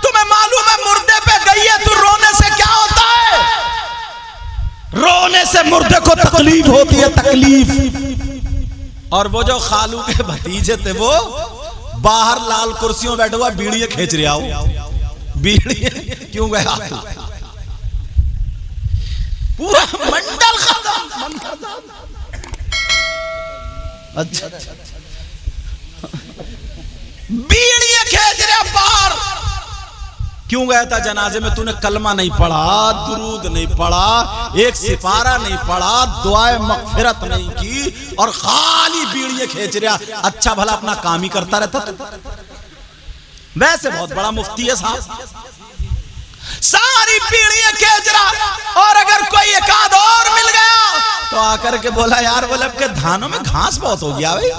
तुम्हें मालूम है मुर्दे पे गई है, तू रोने से क्या होता है? रोने से मुर्दे को तकलीफ होती है, तकलीफ। और वो जो खालू के भतीजे थे वो बाहर लाल कुर्सियों बैठे हुआ बीड़ियां खींच रहा हो। बीड़ियां क्यों गया? पूरा मंडल खत्म। अच्छा, बीड़ियां खींच रहा बाहर। क्यों गया था जनाजे में? तूने कलमा नहीं पढ़ा, दुरूद नहीं पढ़ा, एक सिपारा नहीं पढ़ा, दुआए मगफिरत नहीं की और खाली बीड़ियां खींच रहा। अच्छा भला अपना काम ही करता रहता तू। वैसे बहुत बड़ा मुफ्ती है साहब, सारी बीड़ियां खींच रहा। और अगर कोई एक आध और मिल गया तो आकर के बोला, यार बोले अब के धानों में घास बहुत हो गया भाई।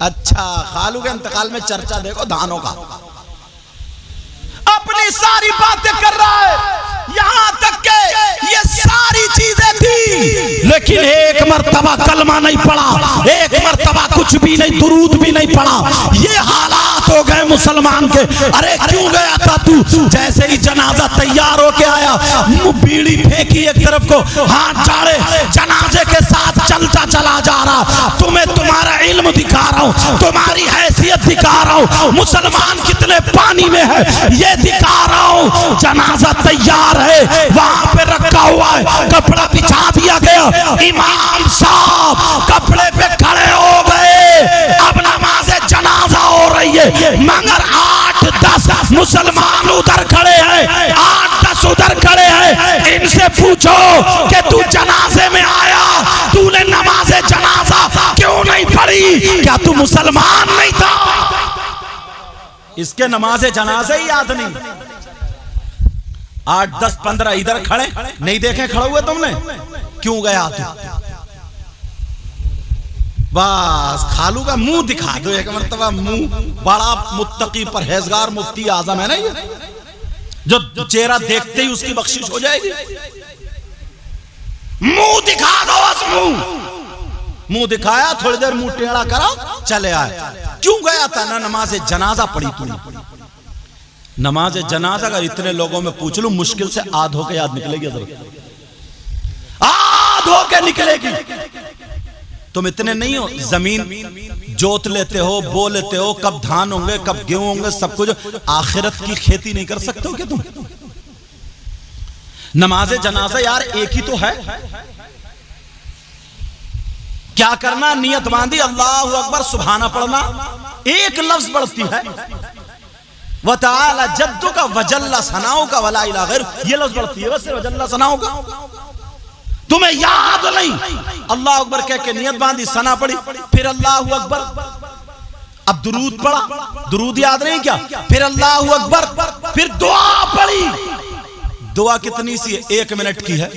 अच्छा, खालू के इंतकाल में चर्चा देखो धानों का। अपनी सारी बातें कर रहा है, यहां तक के ये सारी चीजें थी, लेकिन एक मर्तबा कलमा नहीं पढ़ा, एक मर्तबा कुछ भी नहीं, दुरूद भी नहीं पढ़ा। ये हालात हो गए मुसलमान के। अरे क्यों गया था तू? जैसे ही जनाजा तैयार होके आया, मुंह बीड़ी फेंकी एक तरफ को, हाथ झाड़े, जनाजे के साथ चलता चला जा रहा। तुम्हें तुम्हारा इल्म दिखा रहा हूं, तुम्हारी हैसियत दिखा रहा हूं, मुसलमान कितने पानी में है ये दिखा रहा हूं। जनाजा तैयार है, वहां पे रखा हुआ है, कपड़ा बिछा दिया गया। इमाम साहब कपड़े पे खड़े हो गए, अब नमाज जनाजा हो रही है, मगर 8-10 मुसलमान उधर खड़े हैं, 8-10 उधर खड़े हैं। इनसे पूछो कि तू जनाजे में आया, तूने नमाज जनाजा क्यों नहीं पढ़ी? क्या तू मुसलमान नहीं था? इसके नमाज जनाजे ही याद नहीं। 8-10-15 इधर खड़े, नहीं देखे खड़े हुए तुमने? क्यों गया तू? बस खालू का मुंह दिखा दो एक मर्तबा, मुंह। बड़ा मुत्तकी परहेजगार मुफ्ती आजम है ना ये, जो चेहरा देखते ही उसकी बख्शिश हो जाएगी। मुंह दिखा दो, बस मुंह दिखाया, थोड़ी देर मुंह टेढ़ा करा, चले आए। क्यों गया था? ना नमाज जनाजा पढ़ी तूने। नमाज जनाजा अगर इतने लोगों में पूछ लूं, मुश्किल से आध होके याद निकलेगी, आध होके निकलेगी। तुम इतने नहीं हो, जमीन जोत लेते हो, बो लेते हो, कब धान होंगे कब गेहूं होंगे सब कुछ, आखिरत की खेती नहीं कर सकते हो क्या तुम? नमाज जनाजा यार एक ही तो है, क्या करना, नियत बांधी अल्लाहु अकबर सुभाना पढ़ना, एक लफ्ज बढ़ती है, व तआला जद्दु का वजल्ला सनाओ का वला इला गैर, ये लफ्ज बढ़ती है बस, वजल्ला सनाओ का। तुम्हें याद नहीं, अल्लाह अकबर कह के नियत बांधी, सना पड़ी, फिर अल्लाहु अकबर, अब दुरूद पढ़ा, दुरूद याद नहीं क्या, फिर अल्लाहु अकबर, फिर दुआ पढ़ी। दुआ कितनी सी है, 1 मिनट की है।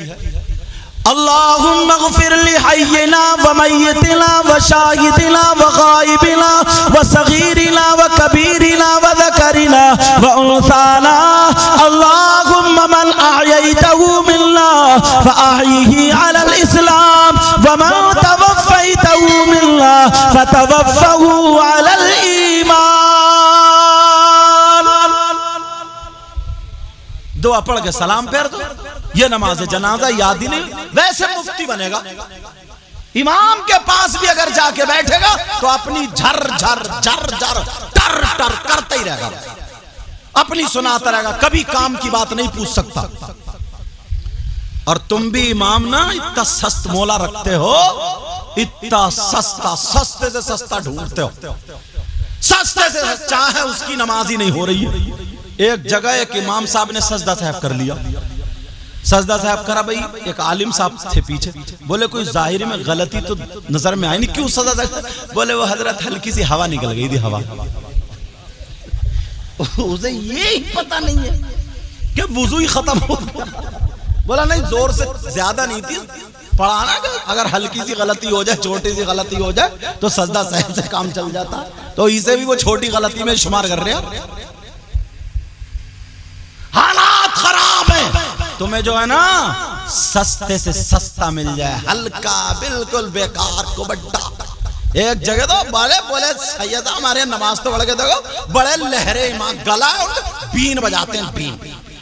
अल्लाहुम्मा ग़फ़िर ली हय्यिना व मय्यितिना व शाहिदिना व गायबिना व सगीरिना व कबीरिना व ज़करिना व उन्साना, अल्लाहुम्मा मन अहयैतहु मिन्ना फ़अहयिही अलल इस्लाम व मन तवफ़्फ़ैतहु मिन्ना फ़तवफ़्फ़हु अलल ईमान। दुआ पढ़ के सलाम फेर दो, ये नमाज जनाजा याद ही नहीं। वैसे मुफ्ती बनेगा, इमाम के पास भी अगर जाके बैठेगा तो अपनी झर झर झर झर टर टर करते ही रहेगा, अपनी सुनाता रहेगा, कभी काम की बात नहीं पूछ सकता। और तुम भी इमाम ना इतना सस्त मोला रखते हो, इतना सस्ता, सस्ते से सस्ता ढूंढते हो, सस्ते से चाहे उसकी नमाज ही नहीं हो रही है। एक जगह एक इमाम साहब ने सजदा साहब कर लिया, सजदा साहब करा, भाई एक आलिम साहब थे पीछे, बोले कोई जाहिर में गलती तो नजर में आई नहीं, क्यों सजदा साहब? बोले वो हजरत हल्की सी हवा निकल गई थी, हवा। उसे ये ही पता नहीं है कि वुजू ही खत्म हो गया। बोला नहीं, जोर से ज्यादा नहीं थी, पढ़ाना अगर हल्की सी गलती हो जाए, छोटी सी गलती हो जाए तो सजदा साहब से काम चल जाता, तो इसे भी वो छोटी गलती में शुमार कर रहे हैं। हालात खराब है, तुम्हें जो है ना सस्ते से सस्ता मिल जाए, हल्का बिल्कुल बेकार को बड्डा। एक जगह तो बड़े बोले सैयद हमारे नमाज तो पढ़ के देखो, बड़े लहरे इमाम, गला बीन बजाते हैं, बीन।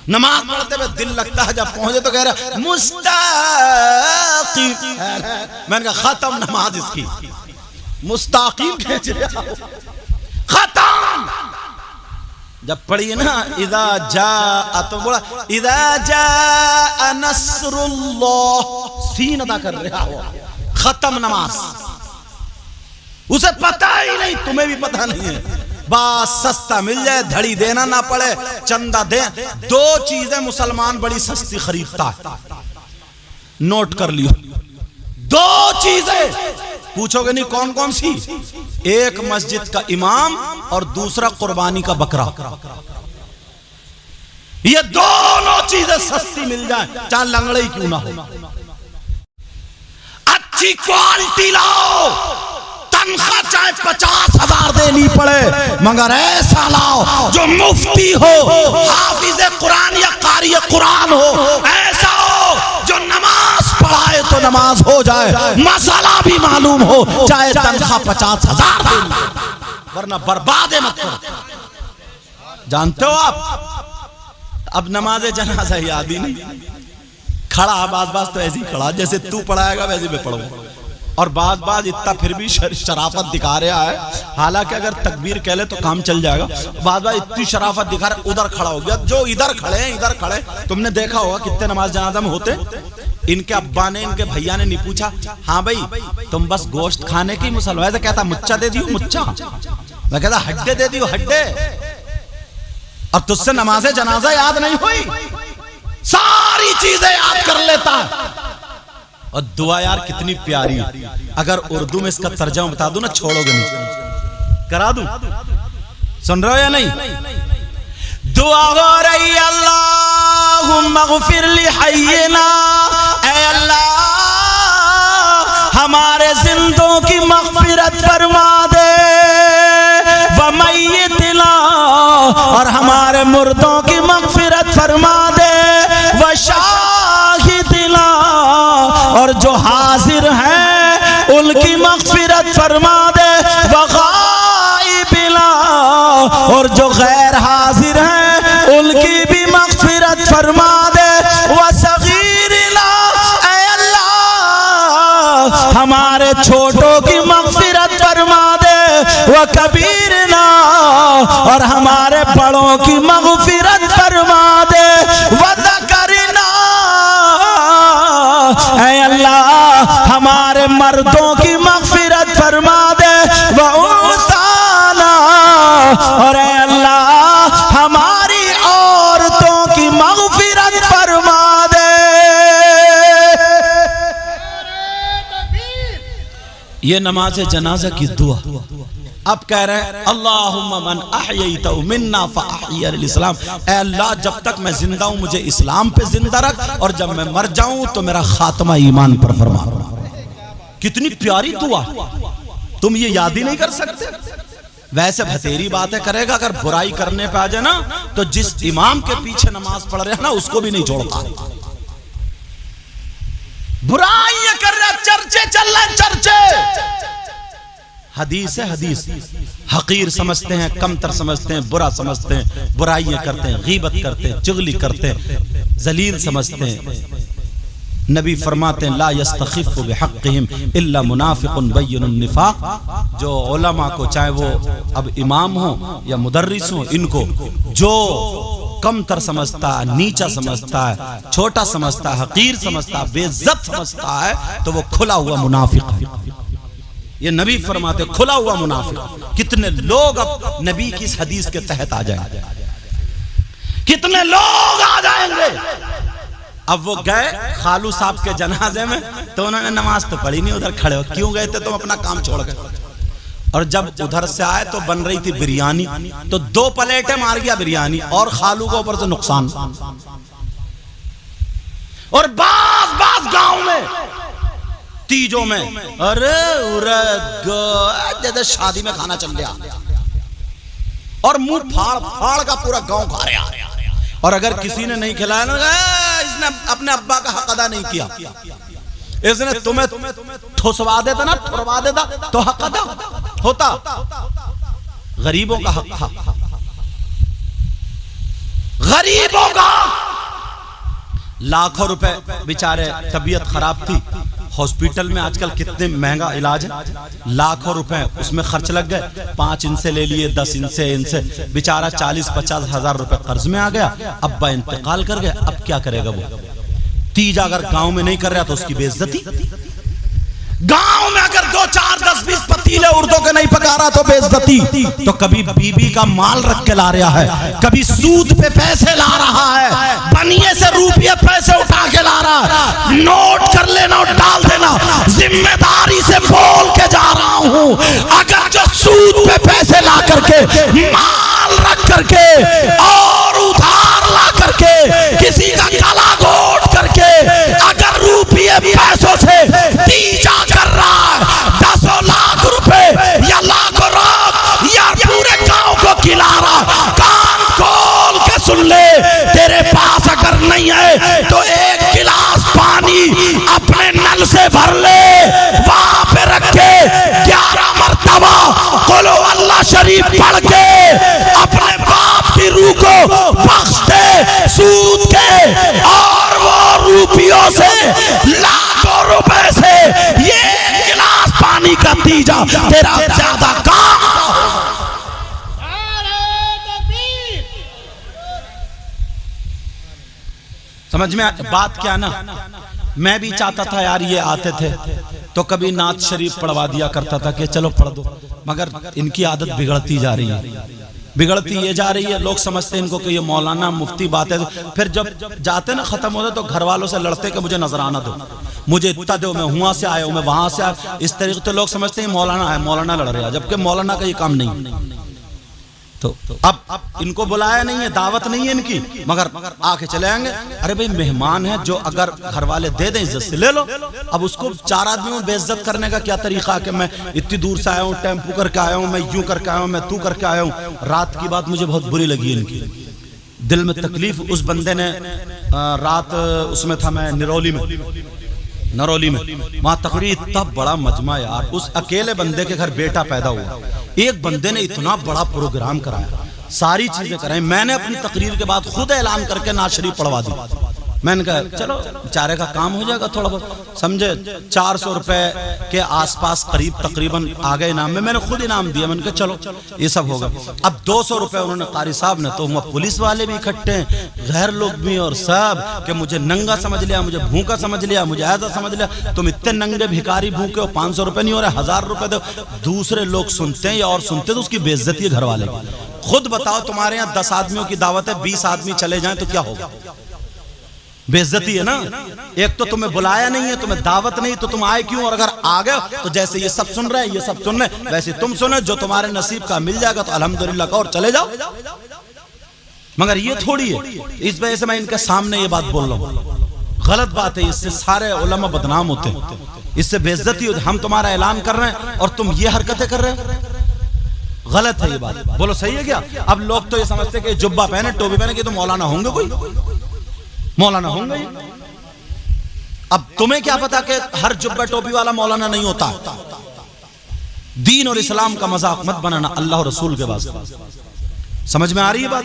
नमाज पढ़ते हुए दिल लगता है, जब पहुंचे तो कह रहे मुस्ताकीम। मैंने कहा खत्म नमाज इसकी, मुस्ताकीम खींच रहा, खत्म। जब पढ़ी ना इदा जा, तो बोला इदा जा नस्रुल्लाह, सीन अदा कर रहा हो, खत्म नमाज। उसे पता ही नहीं, तुम्हें भी पता नहीं है, बस सस्ता मिल जाए, धड़ी देना ना पड़े, चंदा दे। 2 चीजें मुसलमान बड़ी सस्ती खरीदता है, नोट कर लियो, 2 चीजें। पूछोगे नहीं कौन कौन सी? एक मस्जिद का इमाम और दूसरा कुर्बानी का बकरा। ये दोनों चीजें सस्ती मिल जाए, चाहे लंगड़े ही क्यों ना हो। अच्छी क्वालिटी लाओ, तनख्वाह चाहे 50,000 देनी पड़े, मगर ऐसा लाओ जो मुफ्ती हो, हाफिज कुरान या कारी कुरान हो, ऐसा हो जो नमाज पढ़ाए तो नमाज हो जाए, मसाला भी मालूम हो, चाहे तनख्वाह 50,000 देनी, वरना बर्बाद मत करो। जानते हो आप, अब नमाज जनाजा याद ही नहीं, खड़ा बाज बाज तो ऐसे ही खड़ा, जैसे तू पढ़ाएगा वैसे मैं पढ़ूंगा, और बाज बाज इतना फिर भी शराफत दिखा रहा है, हालांकि अगर तकबीर कह ले तो काम चल जाएगा, बाज बाज इतनी शराफत दिखा रहा, उधर खड़ा हो गया। जो इधर खड़े हैं, इधर खड़े, तुमने देखा होगा कितने नमाज जनाजा में होते, इनके अब्बा ने, इनके भैया ने नहीं पूछा, हाँ भाई तुम बस गोश्त खाने की मुसलमान, ऐसा कहता मुच्चा दे दियो, मुच्चा, मैं कहता हड्डे दे दियो, हड्डे। और तुझसे नमाज जनाजा याद नहीं हुई, सारी चीजें याद कर लेता है। और दुआ यार कितनी प्यारी, अगर उर्दू में इसका तर्जुमा बता दूं ना, छोड़ोगे नहीं, करा दूं, सुन रहे हो या नहीं? दुआ हो रही अल्लाहुम्मा ग़फ़िर ली हय्यिना, ऐ अल्लाह हमारे जिंदों की मग़फ़िरत फरमा दे, व मय्यितिना, और हमारे मुर्दों की मग़फ़िरत फरमा दे, व शाहिदिना, और जो हाजिर हैं उनकी मग़फ़िरत फरमा दे, व गायबिना, और जो गैर हाजिर हैं उनकी भी मग़फ़िरत फरमा दे, व सगीरिना, ऐ अल्लाह हमारे छोटों व कबीरना, और हमारे बड़ों की मग़फ़िरत फरमा दे। व ज़करना, ऐ अल्लाह हमारे मर्दों की मग़फ़िरत फरमा दे। व उन्साना, और ऐ अल्लाह हमारी औरतों की मग़फ़िरत फरमा दे। ये नमाज जनाजा की दुआ। अब कह रहे हैं अल्लाहुम्मा मन अहयैतहु मिन्ना फअहयिल इस्लाम, ऐ अल्लाह जब तक मैं जिंदा हूं मुझे इस्लाम पे जिंदा रख, और जब मैं मर जाऊं तो मेरा खात्मा ईमान पर फरमा। कितनी प्यारी दुआ, तुम ये याद ही नहीं कर सकते। वैसे भतेरी बातें करेगा, अगर बुराई करने पे आ जाए ना तो जिस इमाम के पीछे नमाज पढ़ रहे हैं ना उसको भी नहीं छोड़ता। बुराई कर रहा, चर्चे चल रहे, चर्चे। हदीस है हदीस, हकीर समझते हैं, कमतर समझते हैं, बुरा समझते हैं, बुराइयां करते हैं, गीबत करते हैं, चुगली करते हैं, जलील समझते हैं। नबी फरमाते हैं ला यस्तखिफ़ु बिहक़्क़िहिम इल्ला मुनाफ़िक़ुन बय्यिनुन निफ़ाक़। जो उलमा को, चाहे वो अब इमाम हो या मुदर्रिस हो, इनको जो कमतर समझता है, नीचा समझता है, छोटा समझता है, हकीर समझता है, बेइज्जत समझता है, तो वो खुला हुआ मुनाफिक। ये नबी फरमाते खुला हुआ मुनाफिक। कितने लोग अब नबी की इस हदीस के तहत आ जाएंगे, कितने लोग आ जाएंगे। अब वो गए खालू साहब के जनाजे में, तो उन्होंने नमाज तो पढ़ी नहीं, उधर खड़े हो। क्यों गए थे तुम? अपना काम छोड़ गए। और जब उधर से आए तो बन रही थी बिरयानी, तो 2 प्लेटें मार गया बिरयानी, और खालू को ऊपर से नुकसान। और बास गांव में तीजों में, अरे जैसे शादी में खाना चल गया, और मुंह फाड़ फाड़ का पूरा गांव खा रहा। और अगर किसी ने नहीं खिलाया ना, इसने अपने अब्बा का हक अदा नहीं किया, इसने तुम्हें ठुसवा देता ना, ठुरवा देता तो हक अदा होता। गरीबों का हक था, गरीबों का। लाखों रुपए बेचारे, तबीयत खराब थी, हॉस्पिटल में आजकल कितने महंगा इलाज है, लाखों रुपए उसमें खर्च लग गए। 5 इनसे ले लिए, 10 इनसे बेचारा 40-50 हजार रुपए कर्ज में आ गया। अब्बा इंतकाल कर गए, अब क्या करेगा वो? तीज अगर गांव में नहीं कर रहा तो उसकी बेइज्जती। गांव में अगर 2, 4, 10, 20 पतीले उर्दों के नहीं पका रहा तो बेइज्जती। तो कभी बीबी का माल रख के ला रहा है, कभी सूद पे पैसे ला रहा है, बनिए से रुपये पैसे उठा के ला रहा है। नोट कर लेना और डाल देना, जिम्मेदारी से बोल के जा रहा हूं। अगर जो सूद पे पैसे ला करके, माल रख करके और उधार ला करके, किसी का गला घोट करके, अगर रुपये पैसों से तीजा कर रहा है, 10 लाख रुपए या लाखों रात या पूरे गांव को खिला रहा, कान खोल के सुन ले। तेरे पास अगर नहीं है तो 1 गिलास पानी अपने नल से भर ले, वहां पे रख के 11 मरतबा कुल अल्लाह शरीफ पढ़ के अपने बाप की रूह को बख्श दे सूद के, और वो रुपयों से, लाखों रुपए से ये 1 गिलास पानी का तीजा तेरा ज्यादा काम। समझ में बात क्या ना? मैं भी चाहता था यार, ये आते थे तो कभी नात शरीफ पढ़वा दिया करता था कि चलो पढ़ दो, मगर इनकी आदत बिगड़ती जा रही है, बिगड़ती ये जा रही है। लोग समझते हैं इनको कि ये मौलाना मुफ्ती बात है, फिर जब जाते ना खत्म होते तो घर वालों से लड़ते कि मुझे नजराना दो, मुझे इतना दो, मैं वहां से आया हूं, मैं वहां से आया। इस तरीके तो लोग समझते हैं मौलाना है, मौलाना लड़ रहा है, जबकि मौलाना का ये काम नहीं। तो अब इनको बुलाया नहीं है, दावत नहीं है इनकी, मगर आके चले आएंगे। अरे भाई मेहमान है, जो अगर घर वाले दे दें इज्जत से ले लो। अब उसको 4 आदमियों में बेइज्जत करने का क्या तरीका है कि मैं इतनी दूर से आया हूँ, टेम्पू करके आया हूँ, मैं यूं करके आया हूँ, मैं तू करके आया हूँ। रात की बात मुझे बहुत बुरी लगी इनकी, दिल में तकलीफ। उस बंदे ने रात उसमें था, मैं नरौली में, वहां तकरीर इतना बड़ा मजमा यार, उस अकेले बंदे के घर बेटा पैदा हुआ, एक बंदे ने इतना बड़ा प्रोग्राम कराया, सारी चीजें कराई। मैंने अपनी तकरीर के बाद खुद ऐलान करके नात शरीफ पढ़वा दी। मैंने कहा चलो बेचारे का काम हो जाएगा थोड़ा बहुत, समझे। 400 रुपए के आसपास करीब तकरीबन आ गए इनाम में, मैंने खुद इनाम दिया। मैंने कहा चलो ये सब होगा। अब 200 रुपए उन्होंने कारी साहब ने, तो पुलिस वाले भी इकट्ठे हैं, गैर लोग भी, और सब कि मुझे नंगा समझ लिया, मुझे भूखा समझ लिया, मुझे ऐसा समझ लिया, तुम इतने नंगे भिखारी भूखे हो, 500 रुपए नहीं हो रहे, 1000 रुपए दो। दूसरे लोग सुनते हैं या और सुनते तो उसकी बेइज्जती है घर वाले की। खुद बताओ, तुम्हारे यहाँ 10 आदमियों की दावत है, 20 आदमी चले जाएं तो क्या होगा? बेइज्जती है ना। एक तो तुम्हें बुलाया नहीं है, तुम्हें दावत नहीं, तो तुम आए क्यों? और अगर आ गए तो जैसे ये सब सुन रहे हैं, ये सब सुन रहे हैं, वैसे तुम सुने, जो तुम्हारे नसीब का मिल जाएगा तो अल्हम्दुलिल्लाह का और चले जाओ। मगर ये थोड़ी है, इस वजह से मैं इनके सामने ये बात बोल रहा हूँ। गलत बात है, इससे सारे उलमा बदनाम होते हैं, इससे बेइज्जती होती। हम तुम्हारा ऐलान कर रहे हैं और तुम ये हरकतें कर रहे हो, गलत है ये बात। बोलो सही है क्या? अब लोग तो ये समझते कि जुब्बा पहने, टोपी पहने कि तो मौलाना होंगे, कोई मौलाना होंगे। अब तुम्हें क्या पता कि हर जुब्बा टोपी वाला मौलाना नहीं होता। दीन और इस्लाम का मजाक मत बनाना अल्लाह और रसूल के वास्ते। समझ में आ रही है बात?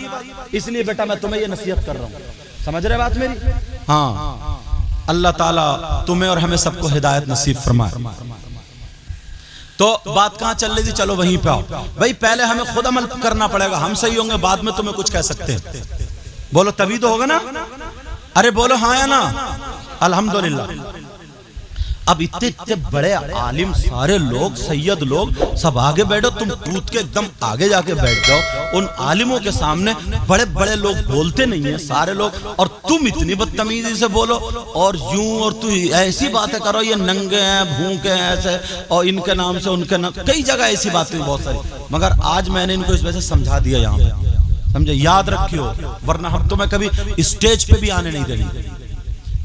इसलिए बेटा मैं तुम्हें ये नसीहत कर रहा हूं, समझ रहे बात मेरी? हाँ, अल्लाह ताला तुम्हें और हमें सबको हिदायत नसीब फरमाए। तो बात कहां चल रही थी? चलो वहीं पे आओ भाई। पहले हमें खुद अमल करना पड़ेगा, हम सही होंगे, बाद में तुम्हें कुछ कह सकते हैं। बोलो तभी तो होगा ना। अरे बोलो हाँ या ना? अल्हम्दुलिल्लाह। अब इतने इतने बड़े आलिम, सारे लोग, सैयद लोग सब आगे बैठो, तुम कूद के एकदम आगे जाके बैठ जाओ। उन आलिमों के सामने बड़े बड़े लोग बोलते नहीं है सारे लोग, और तुम इतनी बदतमीजी से बोलो और यूं, और तू ऐसी बातें करो, ये नंगे हैं, भूखे हैं, ऐसे, और इनके नाम से उनके नाम, कई जगह ऐसी बातें बहुत सारी। मगर आज मैंने इनको इस वजह से समझा दिया यहाँ पे, समझे, याद रखियो, वरना हम तुम्हें कभी स्टेज पे भी आने नहीं देंगे।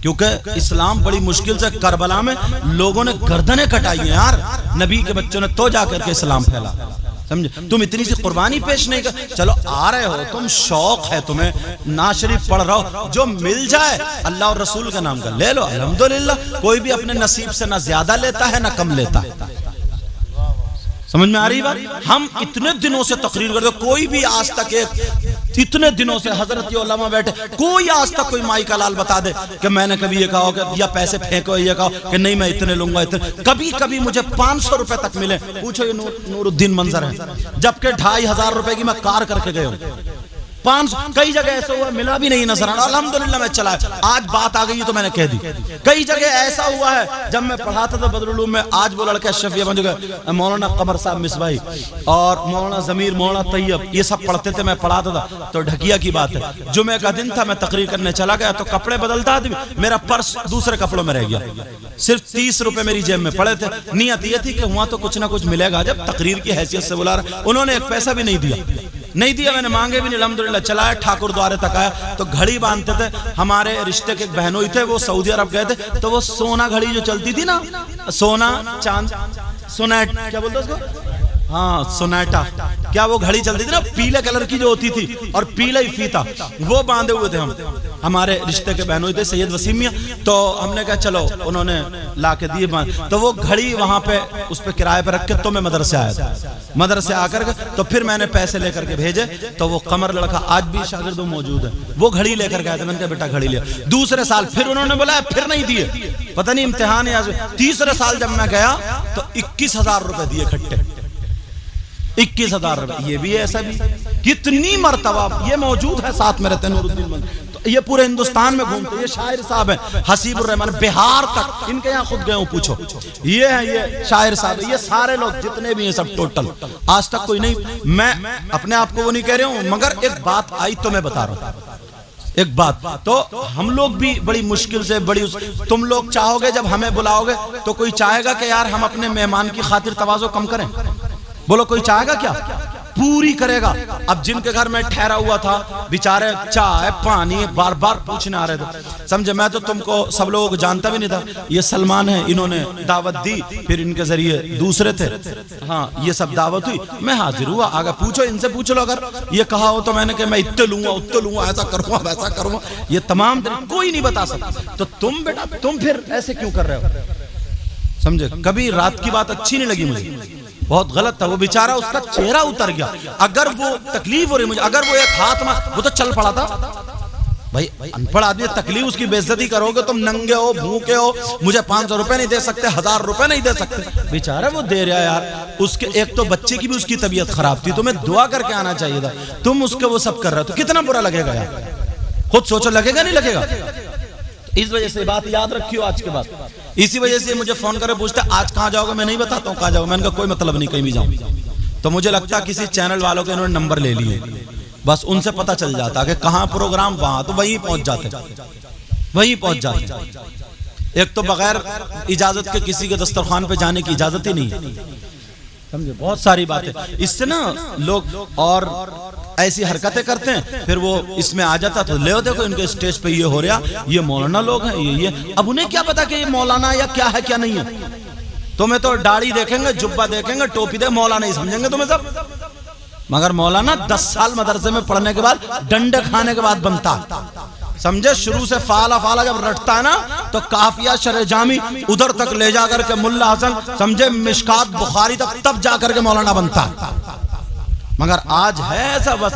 क्योंकि इस्लाम बड़ी मुश्किल से, करबला में लोगों ने गर्दनें कटाई हैं यार, नबी के बच्चों ने तो जाकर के इस्लाम फैला, समझे। तुम इतनी सी कुर्बानी पेश नहीं कर, चलो आ रहे हो तुम, शौक है तुम्हें, ना शरीफ पढ़ रहा हो, जो मिल जाए अल्लाह और रसूल का नाम का ले लो, अल्हम्दुलिल्लाह। कोई भी अपने नसीब से ना ज्यादा लेता है ना कम लेता है। समझ में आ रही बात? हम इतने दिनों से तकरीर करते, कोई भी आज तक इतने दिनों से हजरत उलमा बैठे, कोई आज तक कोई माई का लाल बता दे कि मैंने कभी ये कहा कि या पैसे फेंको, ये कहा कि नहीं मैं इतने लूंगा, इतने। कभी कभी मुझे 500 रुपए तक मिले, पूछो ये नूरुद्दीन मंजर है, जबकि 2500 रुपए की मैं कार करके गए हूँ। 500 कई जगह ऐसा हुआ मिला भी नहीं नजर आना, अल्हम्दुलिल्लाह मैं चला। आज बात आ गई तो मैंने कह दी। कई जगह ऐसा हुआ है, जब मैं पढ़ाता था बदरुल उलूम में, आज वो लड़का शफिया बन गए, मौलाना कमर साहब मिसबाही और मौलाना जमीर, मौलाना तैयब, ये सब पढ़ते थे, मैं पढ़ाता था। तो ढकिया की बात है, जुमे का दिन था, मैं तकरीर करने चला गया, तो कपड़े बदलता आदमी, मेरा पर्स दूसरे कपड़ों में रह गया, सिर्फ 30 रुपए मेरी जेब में पड़े थे। नियत ये थी कि वहां तो कुछ ना कुछ मिलेगा, जब तकरीर की हैसियत से बुला रहा। उन्होंने एक पैसा भी नहीं दिया, मैंने मांगे भी नहीं, अल्हम्दुलिल्लाह चलाया, ठाकुर द्वारे तक आया। तो घड़ी बांधते थे, हमारे रिश्ते के एक बहनोई थे, वो सऊदी अरब गए थे, तो वो सोना घड़ी जो चलती थी ना, सोना चांद, सोनेट क्या बोलते उसको, हाँ सोनेटा, क्या वो घड़ी चलती थी ना, पीले कलर की जो होती थी और पीला ही फीता, वो बांधे हुए थे हम, हमारे रिश्ते के बहनोई थे सैयद वसीम मियां। तो हमने कहा चलो, उन्होंने ला के दिए बांध, तो वो घड़ी वहां पे उस पे किराए पे रख के तो मैं मदरसे आया था। मदरसे आकर के तो फिर मैंने पैसे लेकर के भेजे, तो वो कमर लड़का आज भी शागिर्द मौजूद है, वो घड़ी लेकर गया था। मैंने कहा बेटा घड़ी लिया। दूसरे साल फिर उन्होंने बोला, फिर नहीं दिए, पता नहीं इम्तिहान है। तीसरे साल जब मैं गया तो 21,000 रुपए दिए खट्टे, 21,000 रुपए। ये भी है, ऐसा भी कितनी मर्तबा ये मौजूद है साथ में रहते नूरुद्दीन। तो ये पूरे हिंदुस्तान में घूमते, ये शायर साहब हैं, हसीबुर रहमान, बिहार तक, इनके यहाँ खुद गए हूँ, पूछो। ये है, ये शायर साहब, ये सारे लोग जितने भी हैं सब टोटल, आज तक कोई नहीं। मैं अपने आप को वो नहीं कह रहा हूँ, मगर एक बात आई तो मैं बता रहा हूँ, एक बात। तो हम लोग भी बड़ी मुश्किल से, बड़ी, तुम लोग चाहोगे जब हमें बुलाओगे तो कोई चाहेगा कि यार हम अपने मेहमान की खातिर तवाज़ो कम करें? बोलो कोई चाहेगा क्या? पूरी करेगा। अब जिनके घर में ठहरा हुआ था, बेचारे चाय पानी बार बार पूछने आ रहे थे, समझे। मैं तो तुमको सब लोगों को जानता भी नहीं था, ये सलमान है, इन्होंने दावत दी, फिर इनके जरिए दूसरे थे, हाँ ये सब दावत हुई, मैं हाजिर हुआ। आगे पूछो, इनसे पूछ लो, अगर ये कहा हो तो मैंने कहा मैं इतने लूंगा, उतने लूंगा, ऐसा करूंगा, वैसा करूंगा, ये तमाम कोई नहीं बता सकता। तो तुम बेटा, तुम फिर ऐसे क्यों कर रहे हो? समझे। कभी रात की बात अच्छी नहीं लगी मुझे, बहुत गलत था। वो बेचारा, उसका चेहरा उतर गया। अगर वो तकलीफ हो रही मुझे, अगर वो एक हाथ में, वो तो चल पड़ा था, भाई अनपढ़ आदमी, तकलीफ उसकी बेइज्जती करोगे तुम, नंगे हो, भूखे हो, मुझे 500 रुपए नहीं दे सकते, 1000 रुपए नहीं दे सकते, बेचारा वो दे रहा है यार। उसके एक तो बच्चे की भी उसकी तबीयत खराब थी, तुम्हें दुआ करके आना चाहिए था, तुम उसके वो सब कर रहे हो, तो कितना बुरा लगेगा यार, खुद सोचो, लगेगा नहीं लगेगा? इस वजह से बात याद रखियो आज के बाद। इसी वजह से मुझे फोन करे पूछते आज कहाँ जाओगे, मैं नहीं बताता हूँ कहाँ जाओगे, मैंने कहा कोई मतलब नहीं कहीं भी जाऊँ। तो मुझे लगता है किसी चैनल वालों के इन्होंने नंबर ले लिए, बस उनसे पता चल जाता कि कहाँ प्रोग्राम, वहां तो वहीं पहुंच जाते, वहीं पहुंच जाते। एक तो बगैर इजाजत के किसी के दस्तरखान पे जाने की इजाजत ही नहीं है, समझे? बहुत सारी बातें इससे ना लोग और ऐसी हरकतें करते हैं, फिर वो इसमें आ जाता तो ले देखो इनके स्टेज पे ये हो रहा, ये मौलाना लोग हैं, ये अब उन्हें क्या पता कि ये मौलाना या क्या है क्या नहीं है। तुम्हें तो दाढ़ी देखेंगे, जुब्बा देखेंगे, टोपी देखेंगे, मौलाना ही समझेंगे तुम्हें सब। मगर मौलाना 10 साल मदरसे में पढ़ने के बाद, डंडे खाने के बाद बनता, समझे? शुरू से फाला फाला जब रटता है ना तो काफिया शरे जामी उधर तक ले जाकर के मुल्ला हसन, समझे, मिशकात बुखारी तक, तब जाकर के मौलाना बनता। मगर आज है ऐसा, बस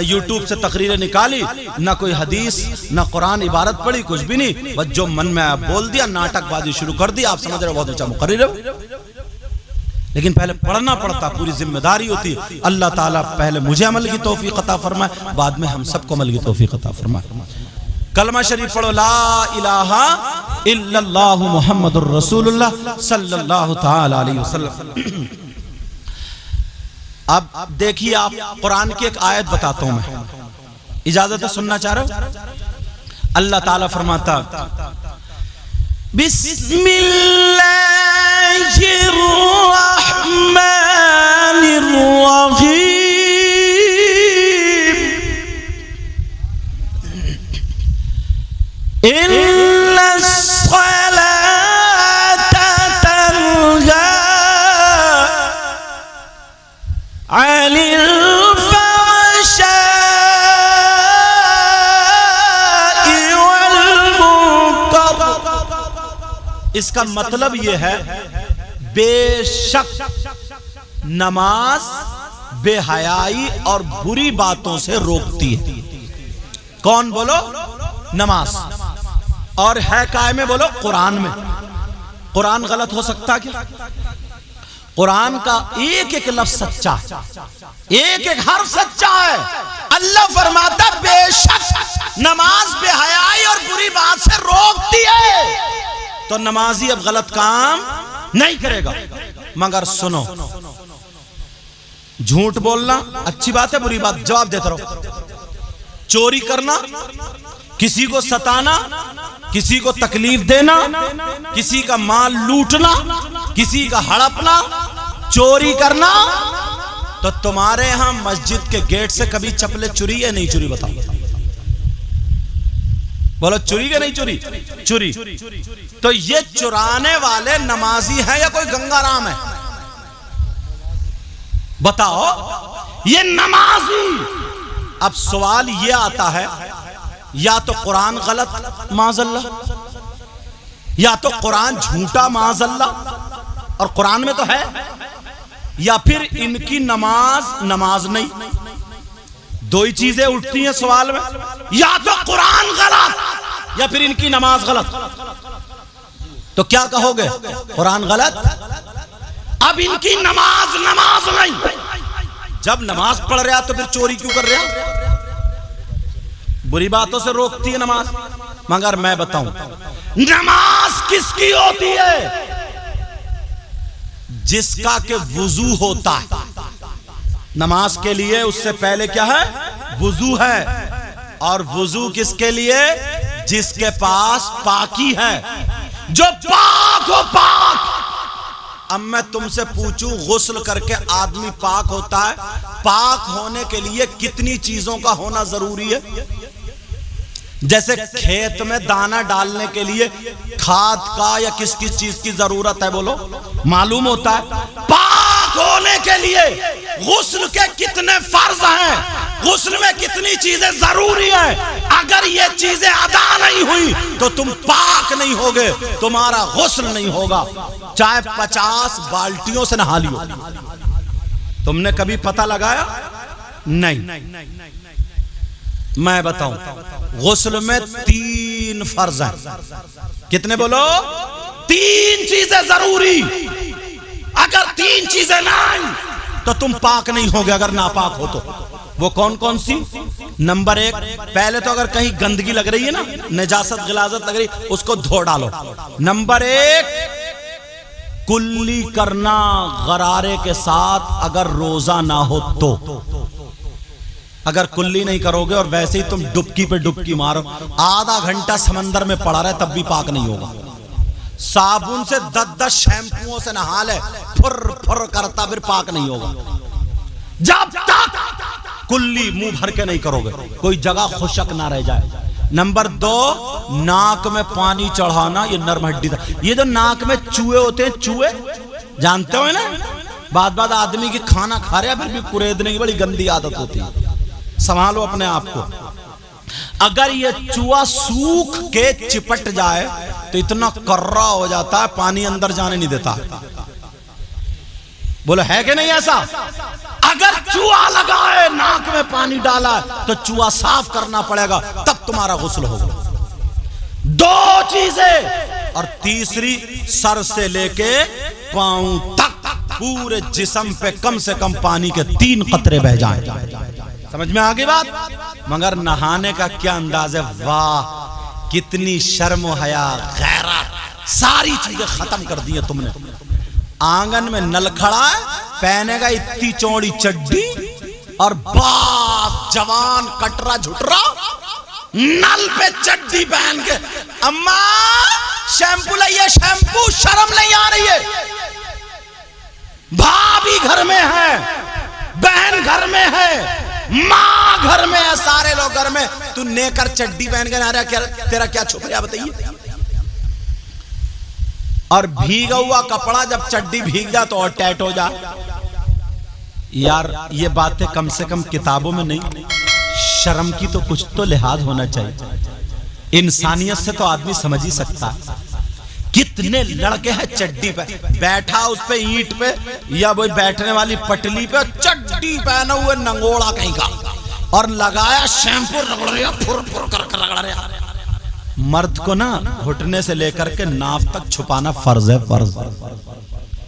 यूट्यूब से तकरीरें निकाली, ना कोई हदीस ना कुरान इबारत पढ़ी, कुछ भी नहीं, बस जो मन में आया बोल दिया, नाटकबाजी शुरू कर दी। आप समझ रहे हो बहुत ऊंचा मुकर्रिर है, लेकिन पहले पढ़ना पड़ता, पूरी जिम्मेदारी होती। अल्लाह ताला पहले मुझे अमल की तौफीक अता फरमाए, बाद में हम सबको अमल की तौफीक अता फरमाए। कलमा शरीफ पढ़ो, ला इलाहा इल्लल्लाहु मुहम्मदुर रसूलुल्लाह सल्लल्लाहु ताला अलैहि वसल्लम। अब देखिए, आप कुरान की एक आयत बताता हूं मैं, इजाजत है सुनना चाह रहे हो? अल्लाह ताला फरमाता, बिस्मिल्लाहिर्रहमानिर्रहीम, इसका मतलब यह है बेशक नमाज बेहयाई और बुरी बातों से रोकती है। कौन बोलो? नमाज। और है काय में बोलो? कुरान में। कुरान गलत हो सकता क्या? कुरान का एक एक लफ्ज सच्चा, एक एक हर्फ सच्चा है। अल्लाह फरमाता बेशक नमाज बेहयाई और बुरी बात से रोकती है, तो नमाजी अब गलत काम नहीं करेगा। मगर सुनो, झूठ बोलना अच्छी बात है, बुरी बात, जवाब देते रहो। चोरी करना, किसी को सताना, किसी को तकलीफ देना, किसी का माल लूटना, किसी का हड़पना, चोरी करना, तो तुम्हारे यहां मस्जिद के गेट से कभी चप्पलें चुरी है नहीं चुरी? बताओ, बोलो चुरी के नहीं चुरी? चुरी। तो ये चुराने वाले नमाजी हैं या कोई गंगाराम है? बताओ, ये नमाजी। अब सवाल ये आता है, या तो कुरान गलत माज़अल्लाह, या तो कुरान झूठा माज़अल्लाह, और कुरान में तो है, या फिर इनकी नमाज नहीं। दो ही चीजें उठती हैं सवाल में, या तो कुरान गलत या फिर इनकी नमाज गलत। तो क्या कहोगे? कुरान गलत, अब इनकी नमाज नहीं। जब नमाज पढ़ रहा तो फिर चोरी क्यों कर रहा? बुरी बातों से रोकती है नमाज। मगर मैं बताऊं, नमाज किसकी होती है? जिसका के वुजू होता है। नमाज के लिए उससे पहले क्या है? वुजू है। और वुजू किसके लिए? जिसके पास पाकी है, जो पाक हो पाक। अब मैं तुमसे पूछूं, गुस्ल करके आदमी पाक होता है? पाक होने के लिए कितनी चीजों का होना जरूरी है? जैसे खेत में दाना डालने के लिए खाद का या किस किस चीज की जरूरत है, बोलो? मालूम होता है। पाक होने के लिए गुस्ल के कितने फर्ज हैं, गुस्ल में कितनी चीजें जरूरी हैं। अगर ये चीजें अदा नहीं हुई तो तुम पाक नहीं होगे, तुम्हारा गुस्ल नहीं होगा, चाहे 50 बाल्टियों से नहा लियो। तुमने कभी पता लगाया? नहीं। मैं बताऊं, गुस्ल में 3 फर्ज हैं। कितने बोलो? 3 चीजें जरूरी। अगर 3 चीजें ना आई तो तुम पाक नहीं होगे, अगर नापाक हो तो। वो कौन कौन सी? नंबर 1, पहले तो अगर कहीं गंदगी लग रही है ना, नजासत गिलाजत लग रही, उसको धो डालो। नंबर 1, कुल्ली करना गरारे के साथ अगर रोजा ना हो तो। अगर कुल्ली नहीं करोगे और वैसे ही तुम डुबकी पे डुबकी मारो, आधा घंटा समंदर में पड़ा रहे, तब भी पाक नहीं होगा। साबुन से 10-10 शैम्पुओं से नहा ले, फुर फुर करता, फिर पाक नहीं होगा। जब तक कुल्ली मुंह भर के नहीं करोगे, कोई जगह खुशक ना रह जाए। नंबर 2, नाक में पानी चढ़ाना, ये नर्म हड्डी था। ये जो नाक में चूहे होते हैं, चूहे जानते हो ना, बाद आदमी की खाना खा रहे, फिर भी कुरेदने की बड़ी गंदी आदत होती है। संभालो अपने आप को। अगर ये चूहा सूख के चिपट जाए तो इतना कर्रा हो जाता है, पानी अंदर जाने नहीं देता। बोलो है कि नहीं ऐसा? अगर चूहा लगा है, नाक में पानी डाला है, तो चूहा साफ करना पड़ेगा, तब तुम्हारा गुस्ल होगा। 2 चीजें। और तीसरी, सर से लेके पांव तक पूरे जिस्म पे कम से कम पानी के 3 कतरे बह जाएं। समझ में आ गई बात? मगर नहाने का क्या अंदाज है? वाह, कितनी शर्म हया गैरत, सारी चीजें खत्म कर दी है तुमने। आंगन में नल खड़ा है, पहनेगा इतनी चौड़ी चड्डी और बाप जवान कटरा झुटरा, नल पे चड्डी पहन के, अम्मा शैम्पू लाइए, शैम्पू, शर्म नहीं आ रही है? भाभी घर में है, बहन घर में है, माँ घर में है, सारे लोग घर में, तू नेकर चड्डी पहन के ना रहा, क्या तेरा क्या छुप रहा बताइए? और भीगा हुआ कपड़ा जब चड्डी भीग जा तो और टैट हो जा। यार ये बातें कम से कम किताबों में नहीं, शर्म की तो कुछ तो लिहाज होना चाहिए। इंसानियत से तो आदमी समझ ही सकता है। कितने लड़के हैं चड्डी पे बैठा, उस पे ईंट पे या वो बैठने वाली पटली पे चड्डी पहने हुए नंगोड़ा कहीं का, और लगाया शैम्पू, रगड़ रहा, फुर फुर कर रगड़ रहा। मर्द को ना घुटने से लेकर के नाफ तक छुपाना फर्ज है, फर्ज।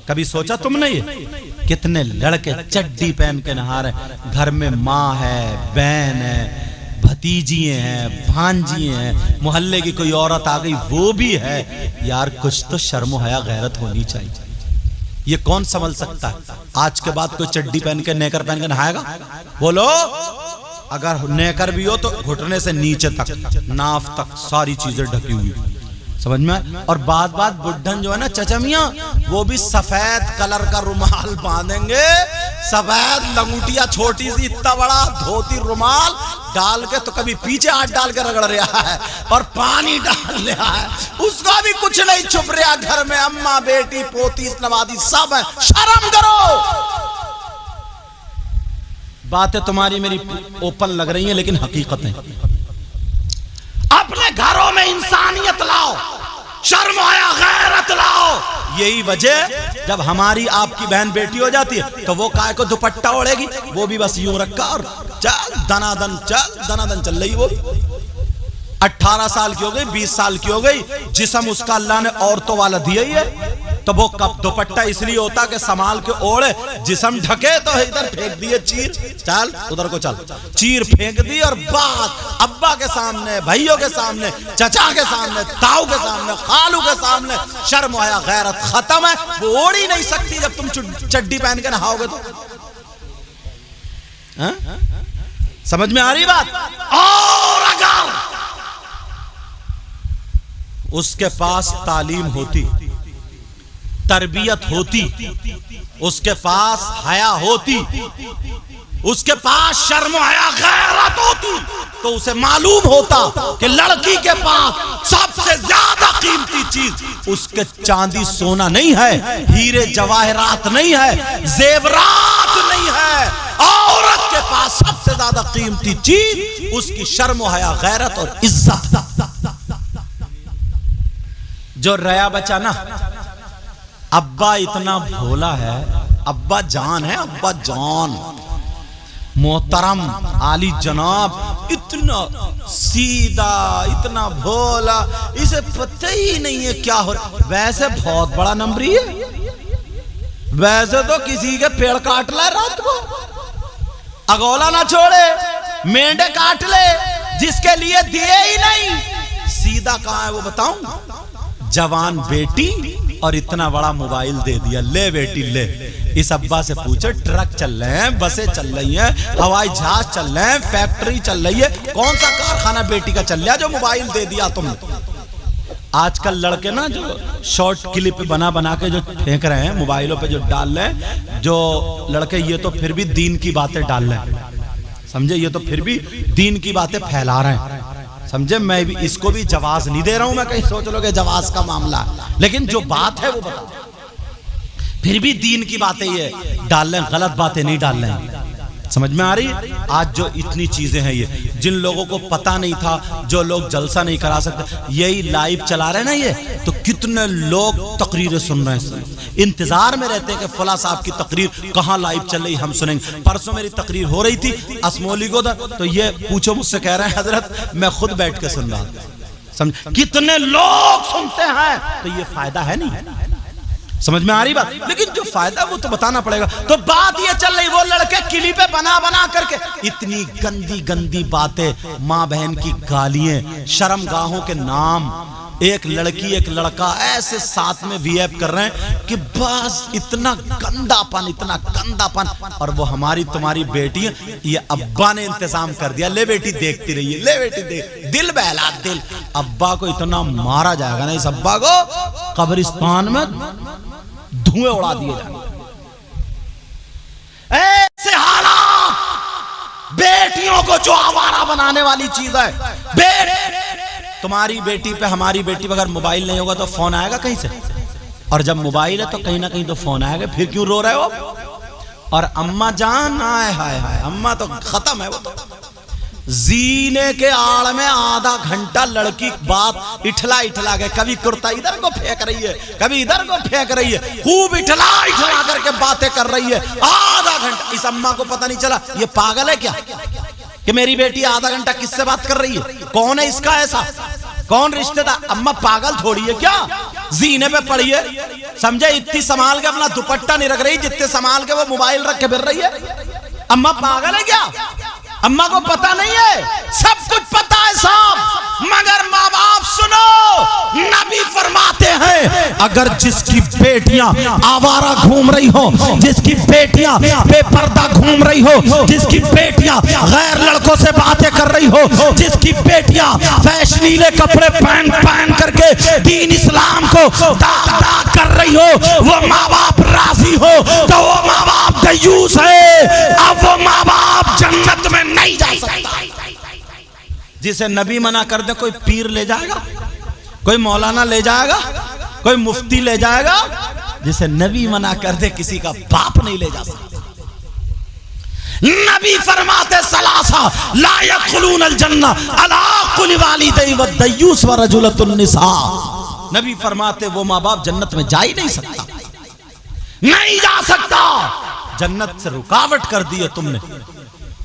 कभी सोचा तुमने ये? कितने लड़के चड्डी पहन के नहा रहे, घर में माँ है, बहन है, भतीजियां हैं, भांजियां हैं, मोहल्ले की कोई औरत आ गई वो भी है। यार कुछ तो शर्म हया गैरत होनी चाहिए। ये कौन संभल सकता है? आज के बाद कोई चड्डी पहन के नेकर पहन के नहाएगा? बोलो। अगर नेकर भी हो तो घुटने से नीचे तक, नाफ तक, सारी चीजें ढकी हुई, समझ में? और बात बुढ़न जो है ना, चचमिया, वो भी सफेद कलर का रुमाल बांधेंगे, सफेद लंगूटिया, छोटी सी इतना बड़ा धोती रुमाल डाल के, तो कभी पीछे हाथ डाल के रगड़ रहा है और पानी डाल रहा है, उसका भी कुछ नहीं छुप रहा। घर में अम्मा, बेटी, पोती, नवादी सब है। शर्म करो। बातें तुम्हारी मेरी ओपन लग रही हैं, लेकिन हकीकत है। अपने घरों में इंसानियत लाओ, शर्म आया गैरत लाओ। यही वजह, जब हमारी आपकी बहन बेटी हो जाती है तो वो काय को दुपट्टा ओढ़ेगी, वो भी बस यूं रखा और चल दनादन, चल दनादन चल रही। वो 18 साल की हो गई, 20 साल की हो गई, जिस्म उसका अल्लाह ने औरतों वाला दिया ही है, तो वो कब दुपट्टा इसलिए होता कि संभाल के ओढ़े, जिस्म ढके तो इधर फेंक दिए चीर, चल उधर को चल, चीर फेंक दी और बात अब्बा के सामने, भाइयों के सामने, चचा के सामने, ताऊ के सामने, खालू के सामने, शर्म आया गैरत खत्म है। वो ओढ़ ही नहीं सकती जब तुम चड्डी पहन के नहाओगे तो। समझ में आ रही बात? और अगर उसके पास तालीम होती, तरबियत होती, उसके पास हया होती, उसके पास शर्म हया गैरत होती, तो उसे मालूम होता कि लड़की के पास सबसे ज्यादा कीमती चीज उसके चांदी सोना नहीं है, हीरे जवाहरात नहीं है, जेवरात नहीं है। औरत के पास सबसे ज्यादा कीमती चीज उसकी शर्म हया गैरत और इज्जत। जो रया बचा ना, अब्बा इतना भोला है, अब्बा जान है, अब्बा जान, मोहतरम, आली जनाब, इतना सीधा, इतना भोला, इसे पता ही नहीं है क्या हो रहा। वैसे बहुत बड़ा नंबरी है, वैसे तो किसी के पेड़ काट ले रात को, अगोला ना छोड़े, मेंढे काट ले, जिसके लिए दिए ही नहीं। सीधा कहां है वो बताऊं? जवान बेटी और इतना बड़ा मोबाइल दे दिया, ले बेटी ले। इस अब्बा से पूछो, ट्रक चल रहे हैं, बसें चल रही हैं, हवाई जहाज चल रहे हैं, फैक्ट्री चल रही है, कौन सा कारखाना बेटी का चल रहा है जो मोबाइल दे दिया तुमने? आजकल लड़के ना जो शॉर्ट क्लिप बना बना के जो फेंक रहे हैं मोबाइलों पे, जो डाल रहे हैं जो लड़के, ये तो फिर भी दीन की बातें डाल रहे हैं, समझे? ये तो फिर भी दीन की बातें फैला रहे हैं, समझे? मैं भी इसको भी जवाज नहीं दे रहा हूं, मैं कहीं सोच लो कि जवाज का मामला, लेकिन जो बात है वो बता। फिर भी दीन की बातें ये डाल रहे हैं, गलत बातें नहीं डाल रहे हैं, समझ में आ रही? आज जो इतनी चीजें हैं, ये जिन लोगों को पता नहीं था, जो लोग जलसा नहीं करा सकते, यही लाइव चला रहे ना ये, तो कितने लोग तकरीरें सुन रहे हैं, इंतजार में रहते हैं कि फला साहब की तकरीर कहाँ लाइव चल रही, हम सुनेंगे। परसों मेरी तकरीर हो रही थी असमोली को, तो ये पूछो मुझसे, कह रहे हैं हजरत मैं खुद बैठ के सुन रहा था, समझ? कितने लोग सुनते हैं, तो ये फायदा है नहीं, समझ में आ रही बात? लेकिन जो फायदा वो तो बताना पड़ेगा। तो बात ये चल रही, वो लड़के क्लिपें बना बना करके इतनी गंदी गंदी बातें, माँ बहन की गालियां, शर्मगाहों के नाम, एक लड़की एक लड़का ऐसे साथ में बिहेव कर रहे हैं कि बस इतना गंदापन, इतना गंदापन। और वो हमारी तुम्हारी बेटी है, ये अब्बा ने इंतजाम कर दिया, ले बेटी देखती रहिए, ले बेटी देख, दिल बहला दिल। अब्बा को इतना मारा जाएगा ना, इस अब्बा को कब्रिस्तान में धुएं उड़ा दिए जाएंगे। ऐसे हालात बेटियों को जो आवारा बनाने वाली चीज है। तुम्हारी बेटी पे, हमारी बेटी पे अगर मोबाइल नहीं होगा तो फोन आएगा कहीं से, और जब मोबाइल है तो कहीं ना कहीं तो फोन आएगा, फिर क्यों रो रहे हो? और अम्मा जान, हाय हाय हाय, अम्मा तो खत्म है वो तो। जीने के आड़ में आधा घंटा लड़की बात इठला इठला के, कभी कुर्ता इधर को फेंक रही है, कभी इधर को फेंक रही है, खूब इठला इठला करके बातें कर रही है आधा घंटा। इस अम्मा को पता नहीं चला ये पागल है क्या कि मेरी बेटी आधा घंटा किससे बात कर रही है? कौन है इसका ऐसा, कौन रिश्तेदार? अम्मा पागल थोड़ी है क्या, जीने पे पड़ी है, समझे? इतनी संभाल के अपना दुपट्टा नहीं रख रही जितने संभाल के वो मोबाइल रख के फिर रही है। अम्मा पागल है क्या? अम्मा को पता नहीं है? सब कुछ पता है साहब, मगर माँ बाप सुनो, नबी फरमाते हैं अगर जिसकी बेटियां आवारा घूम रही हो, जिसकी बेटियां बेपर्दा घूम रही हो, जिसकी बेटियां गैर लड़कों से बातें कर रही हो, जिसकी बेटियां फैशनीले कपड़े पहन पहन करके दीन इस्लाम को दाग दाग कर रही हो, वो माँ बाप राजी हो तो वो माँ बाप दयूस है। अब वो माँ बाप जन्नत में नहीं जा सकता। जिसे नबी मना कर दे, कोई पीर ले जाएगा, कोई मौलाना ले जाएगा, कोई मुफ्ती ले जाएगा। जिसे नबी मना कर दे, किसी का बाप नहीं ले जा सकता। नबी फरमाते सलासा ला यदखुलून अल जन्ना अला कुल्ली वालिदैन व दयूस व रजुलतुन निसा। नबी फरमाते वो माँ बाप जन्नत में जा ही नहीं सकता, नहीं जा सकता। जन्नत से रुकावट कर दी है तुमने।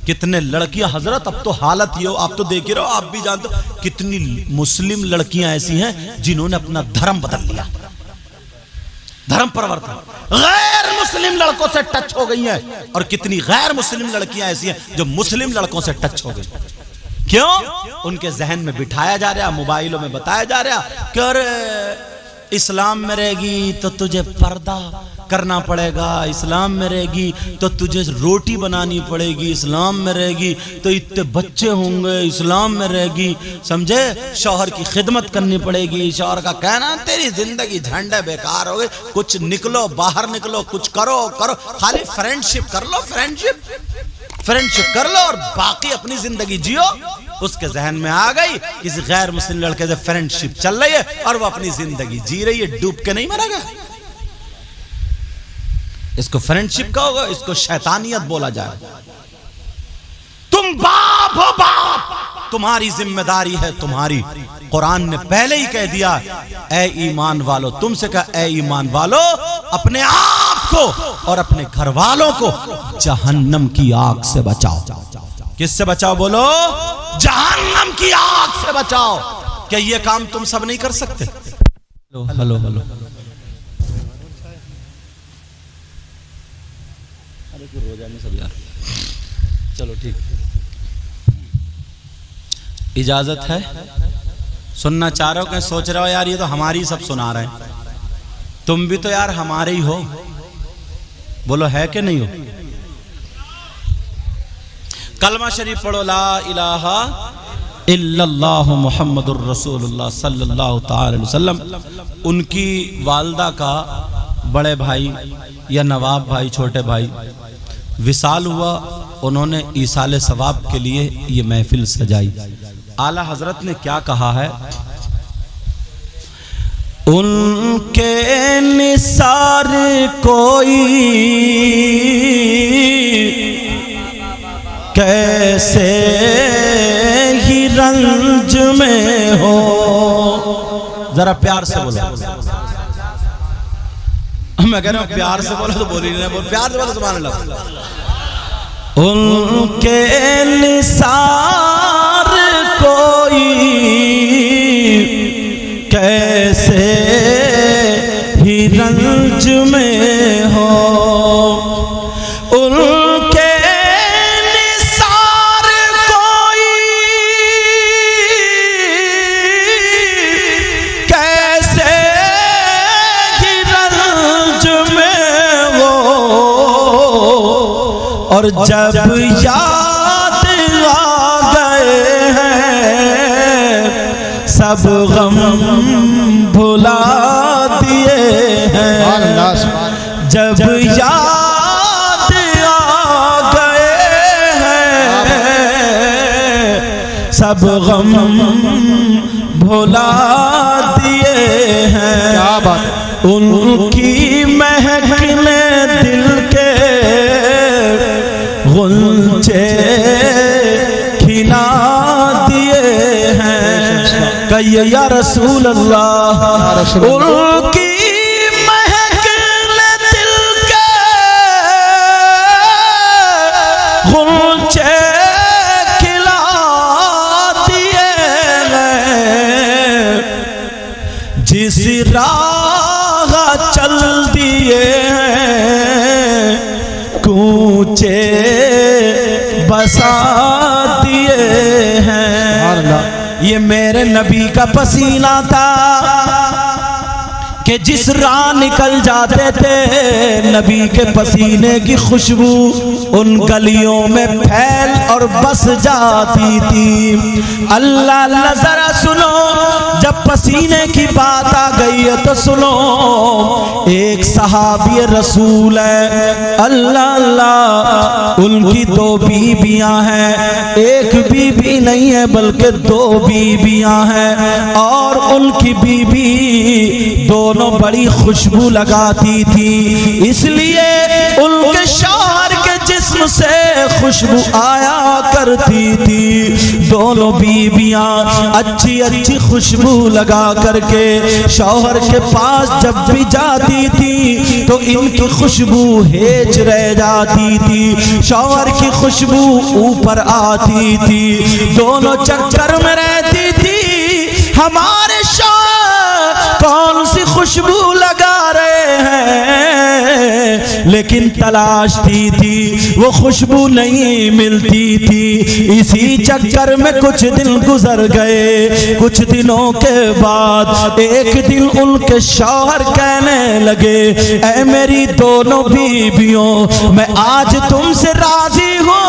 कितने लड़कियां हजरत, अब तो हालत ये हो, आप तो देख ही रहो, आप भी जानते हो, कितनी मुस्लिम लड़कियां ऐसी हैं जिन्होंने अपना धर्म बदल लिया, धर्म परिवर्तन, गैर मुस्लिम लड़कों से टच हो गई हैं। और कितनी गैर मुस्लिम लड़कियां ऐसी हैं जो मुस्लिम लड़कों से टच हो गई। क्यों? उनके जहन में बिठाया जा रहा, मोबाइलों में बताया जा रहा कि अरे इस्लाम में रहेगी तो तुझे पर्दा करना पड़ेगा, इस्लाम में रहेगी तो तुझे रोटी बनानी पड़ेगी, इस्लाम में रहेगी तो इतने बच्चे होंगे, इस्लाम में रहेगी, समझे, शौहर की खिदमत करनी पड़ेगी। शौहर का कहना तेरी जिंदगी झंडे बेकार हो गई, कुछ निकलो, बाहर निकलो, कुछ करो करो, खाली फ्रेंडशिप कर लो, फ्रेंडशिप कर लो और बाकी अपनी जिंदगी जियो। उसके जहन में आ गई किसी गैर मुस्लिम लड़के से फ्रेंडशिप चल रही है और वो अपनी जिंदगी जी रही है, डूब के नहीं मरेगा। इसको फ्रेंडशिप कहोगे, इसको शैतानियत बोला जाए। तुम बाप हो, बाप, तुम्हारी जिम्मेदारी है तुम्हारी। कुरान ने पहले ही कह दिया, ए ईमान वालों, तुमसे कहा ए ईमान वालों, अपने आप को और अपने घर वालों को जहन्नम की आग से बचाओ। किससे बचाओ बोलो? जहन्नम की आग से बचाओ। क्या ये काम तुम सब नहीं कर सकते? हेलो हेलो चलो ठीक, इजाजत है? सुनना चाह रहे हो कि सोच रहे हो यार ये तो हमारी सब सुना रहे हैं? तुम भी तो यार हमारे ही हो, बोलो है कि नहीं हो? कलमा शरीफ पढ़ो, ला इलाहा इल्लल्लाहु मुहम्मदुर रसूलुल्लाह सल्लल्लाहु ताला अलैहि वसल्लम। उनकी वालदा का बड़े भाई या नवाब भाई, छोटे भाई विसाल हुआ, उन्होंने ईसाले सवाब के लिए ये महफिल सजाई। आला हजरत ने क्या कहा है? उनके निसार कोई कैसे ही रंज में हो। जरा प्यार से बोलो, मैं कह रहा हूं प्यार से बोलो तो बोल ही नहीं, बोल प्यार से बोलो सुभान अल्लाह। उनके निसार कोई कैसे ही रंज में हो। उनके निसार कोई कैसे ही रंज में हो। और जब याद आ गए हैं सब गम भुला दिए हैं। जब याद आ गए हैं सब गम भुला दिए हैं। क्या बात! उनकी महक ने दिल के गुंचे खिला दिए हैं। कहिए या रसूल अल्लाह। उनकी महक ने दिल के गुंचे खिला दिए हैं। जिस राह चल दिए हैं कूचे बसा दिए हैं। ये मेरे नबी का पसीना था कि जिस राह निकल जाते थे नबी के पसीने की खुशबू उन गलियों में फैल और बस जाती थी। अल्लाह अल्लाह जरा सुनो, जब पसीने की बात आ गई है तो सुनो। एक सहाबी रसूल है, अल्लाह अल्लाह, उनकी दो बीबियां हैं। एक बीबी नहीं है बल्कि दो बीबियां हैं। और उनकी बीबी दोनों बड़ी खुशबू लगाती थी, इसलिए उनके शौहर के जिस्म से खुशबू आया करती थी। दोनों बीबियां अच्छी अच्छी खुशबू लगा करके शौहर के पास जब भी जाती थी तो इनकी खुशबू हेज रह जाती थी, शौहर की खुशबू ऊपर आती थी। दोनों चक्कर में रहती थी हमारे शौहर कौन सी खुशबू लगा रहे हैं, लेकिन तलाशती थी वो खुशबू नहीं मिलती थी। इसी चक्कर में कुछ दिन गुजर गए। कुछ दिनों के बाद एक दिन उनके शौहर कहने लगे, ऐ मेरी दोनों बीबियों, मैं आज तुमसे राजी हूँ,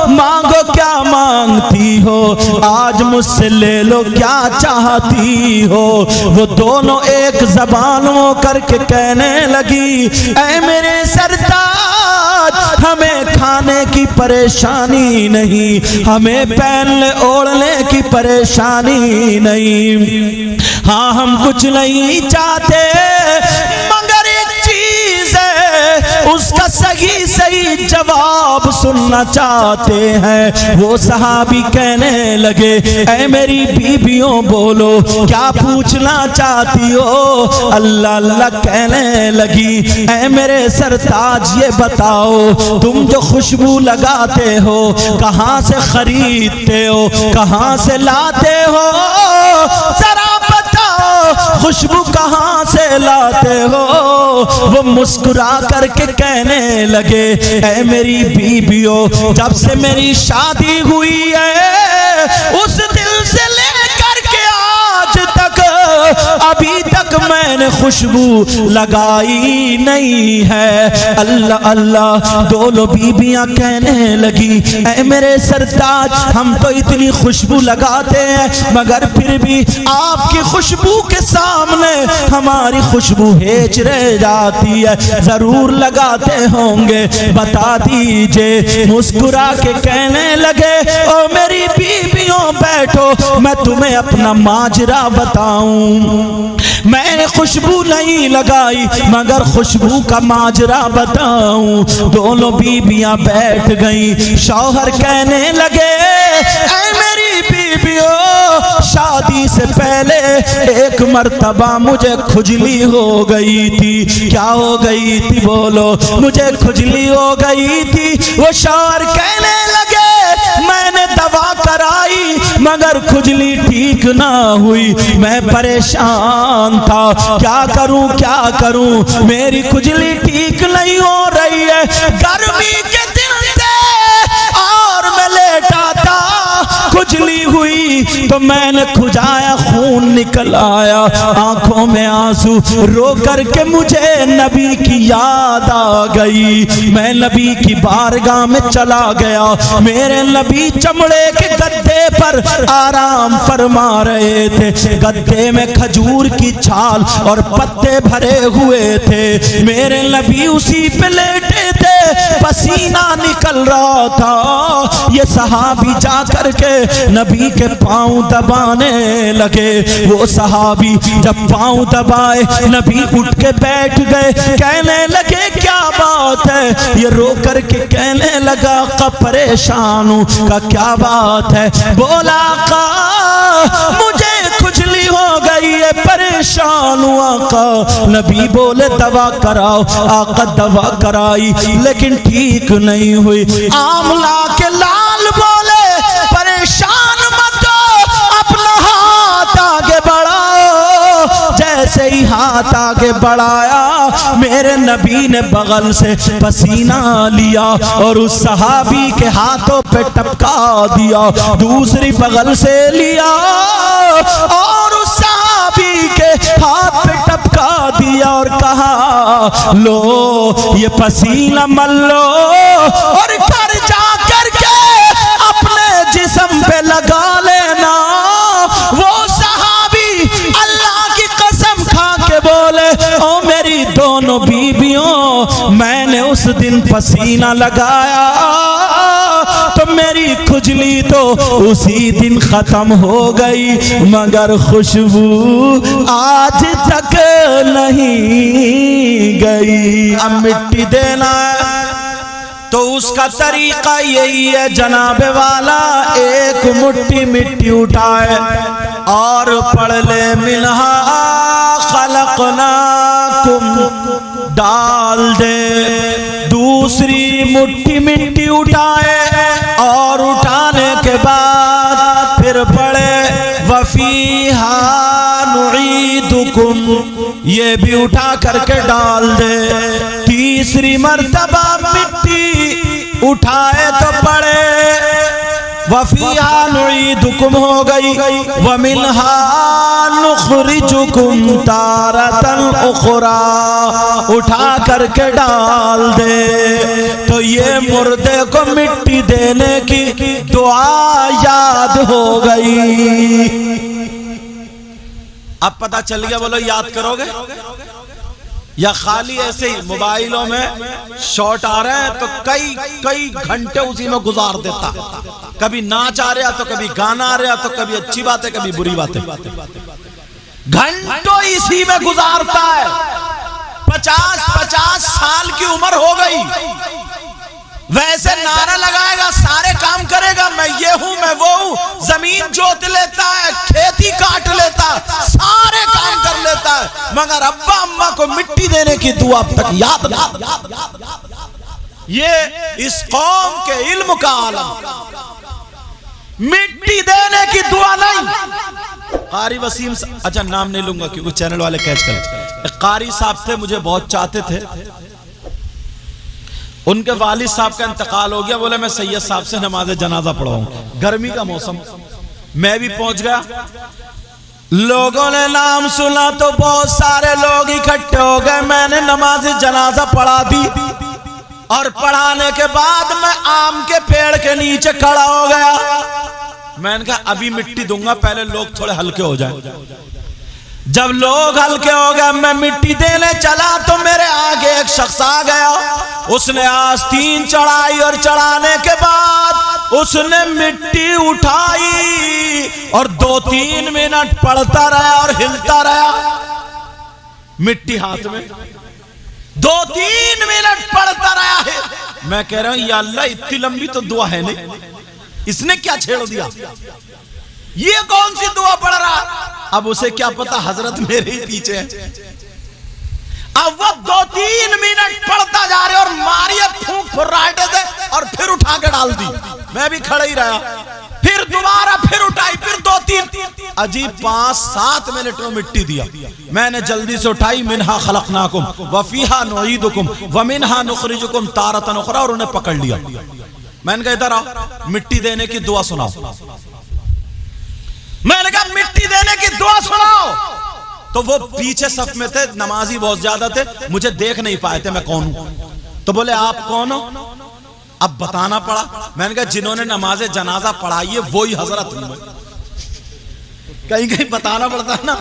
मांगो क्या मांगती हो, आज मुझसे ले लो क्या चाहती हो। वो दोनों एक जबान हो करके कहने लगी, ऐ मेरे सरताज, हमें खाने की परेशानी नहीं, हमें पहनने ओढ़ने की परेशानी नहीं, हाँ हम कुछ नहीं चाहते मगर एक चीज है, उसका सही सही जवाब सुनना चाहते हैं। वो सहाबी कहने लगे, ऐ मेरी बीबियों बोलो क्या पूछना चाहती हो? अल्लाह अल्लाह कहने लगी, ऐ मेरे सरताज ये बताओ तुम जो खुशबू लगाते हो कहाँ से खरीदते हो, कहाँ से लाते हो? जरा बताओ खुशबू कहाँ से लाते हो? वो मुस्कुरा करके कहने लगे, ऐ मेरी बीबियों जब से मेरी शादी हुई है उस दिल से लेकर के आज तक अभी तक मैंने खुशबू लगाई नहीं है। अल्लाह अल्लाह दोनों बीबियां कहने लगी, ऐ मेरे सरताज हम तो इतनी खुशबू लगाते हैं मगर फिर भी आपकी खुशबू के सामने हमारी खुशबू हेच रह जाती है, जरूर लगाते होंगे बता दीजिए। मुस्कुरा के कहने लगे, ओ मेरी बीबियों बैठो मैं तुम्हें अपना माजरा बताऊं। मैंने खुशबू नहीं लगाई मगर खुशबू का माजरा बताऊं। दोनों बीबियां बैठ गईं। शौहर कहने लगे, ऐ मेरी बीबियों शादी से पहले एक मर्तबा मुझे खुजली हो गई थी। क्या हो गई थी बोलो? मुझे खुजली हो गई थी। वो शौहर कहने लगे, मैंने दवा कराई मगर खुजली ठीक ना हुई, मैं परेशान था, क्या करूं मेरी खुजली ठीक नहीं हो रही है। गर्मी के दिन थे और मैं लेटा था, खुजली हुई तो मैंने खुजाया, खून निकल आया, आंखों में आंसू, रो करके मुझे नबी की याद आ गई। मैं नबी की बारगाह में चला गया। मेरे नबी चमड़े के गद्दे पर आराम फरमा रहे थे। गद्दे में खजूर की छाल और पत्ते भरे हुए थे। मेरे नबी उसी पे लेटे थे, पसीना निकल रहा था। ये सहाबी जा करके नबी के पांव दबाने लगे। वो सहाबी जब पांव दबाए नबी उठ के बैठ गए। कहने लगे, क्या बात है? ये रो करके कहने लगा, का परेशान हूं, का क्या बात है? बोला, का मुझे खुजली हो गई है, परेशान हुआ। आका नबी बोले दवा कराओ। आका दवा कराई लेकिन ठीक नहीं हुई। आमला के लाल बोले परेशान मत हो, अपना हाथ आगे बढ़ाओ। जैसे ही हाथ आगे बढ़ाया मेरे नबी ने बगल से पसीना लिया और उस सहाबी के हाथों पे टपका दिया। दूसरी बगल से लिया और उस सहाबी के हाथ पे टपका दिया और कहा, लो ये पसीना मल लो और घर जा करके अपने जिस्म पे लगा लेना। वो सहाबी अल्लाह की कसम खा के बोले, ओ मेरी दोनों बीबियों, मैंने उस दिन पसीना लगाया तो मेरी खुजली तो उसी दिन खत्म हो गई, मगर खुशबू आज तक नहीं गई। अब मिट्टी देना है तो उसका तरीका यही है, जनाबे वाला एक मुट्ठी मिट्टी उठाए और पढ़ ले, मिन्हा खलकनाकुम, डाल दे। दूसरी मुट्ठी मिट्टी उठाए और उठाने के बाद फिर पढ़े, वफीहा नुईदुकुम, ये भी उठा करके डाल दे। तीसरी मर्तबा मिट्टी उठाए तो पड़े, वफीहा नुईदुकुम हो गई, वमिन्हा नुखरिजुकुम तारतन उखरा, उठा करके डाल दे। तो ये मुर्दे को मिट्टी देने की दुआ याद हो गई। अब पता चल गया, बोलो याद करोगे या खाली ऐसे ही मोबाइलों में शॉट आ रहे हैं तो कई कई घंटे उसी में गुजार देता। कभी नाच आ रहा तो कभी गाना आ रहा तो कभी अच्छी बात है कभी बुरी बात है, घंटों इसी में गुजारता है। 50-50 साल की उम्र हो गई, वैसे नारा लगाएगा, सारे काम करेगा, मैं ये हूं मैं वो हूं, जमीन जोत लेता है, खेती काट लेता है, सारे काम कर लेता है, मगर अब्बा अम्मा को मिट्टी देने की दुआ अब तक याद नहीं। ये इस कौम के इल्म का आलम, मिट्टी देने की दुआ नहीं। कारी वसीम, अच्छा नाम नहीं लूंगा क्योंकि चैनल वाले कैच कर। कारी साहब थे, मुझे बहुत चाहते थे, उनके वालिद साहब का इंतकाल हो गया, बोले मैं सैयद साहब से नमाज जनाजा पढ़ाऊं। गर्मी का मौसम, मैं भी पहुंच गया, लोगों ने नाम सुना तो बहुत सारे लोग इकट्ठे हो गए, मैंने नमाज जनाजा पढ़ा दी, और पढ़ाने के बाद मैं आम के पेड़ के नीचे खड़ा हो गया। मैंने कहा अभी मिट्टी दूंगा, पहले लोग थोड़े हल्के हो जाए। जब लोग हल्के हो गए, मैं मिट्टी देने चला तो मेरे आगे एक शख्स आ गया, उसने आस्तीन चढ़ाई और चढ़ाने के बाद उसने मिट्टी उठाई और 2-3 मिनट पड़ता रहा और हिलता रहा, मिट्टी हाथ में 2-3 मिनट पड़ता रहा है। मैं कह रहा हूं या अल्लाह इतनी लंबी तो दुआ है नहीं, इसने क्या छेड़ दिया, ये कौन सी दुआ पढ़ रहा। अब उसे क्या पता हजरत मेरे ही पीछे है। अब वो 2-3 मिनट पढ़ता जा रहे और मारिए फूंक फुर्राटे से और फिर उठा के डाल दी। मैं भी खड़ा ही रहा, फिर दोबारा फिर उठाई, फिर 2-3 अजीब 5-7 मिनट में मिट्टी दिया। मैंने जल्दी से उठाई, मिन्हा खलकनाकुम व फीहा नुईदुकुम व मिन्हा नुखरिजुकुम तारतन उखरा, और उन्हें पकड़ लिया। मैंने कहा इधर आओ, मिट्टी देने की दुआ सुनाओ। मैंने कहा मिट्टी देने की दुआ सुनाओ। तो वो पीछे सफ में थे, नमाजी बहुत ज्यादा थे, मुझे देख नहीं पाए थे मैं कौन हूं। तो बोले आप कौन हो? अब बताना पड़ा। मैंने कहा जिन्होंने नमाज जनाजा पढ़ाई है वही हजरत हूं। कहीं कहीं बताना पड़ता है ना।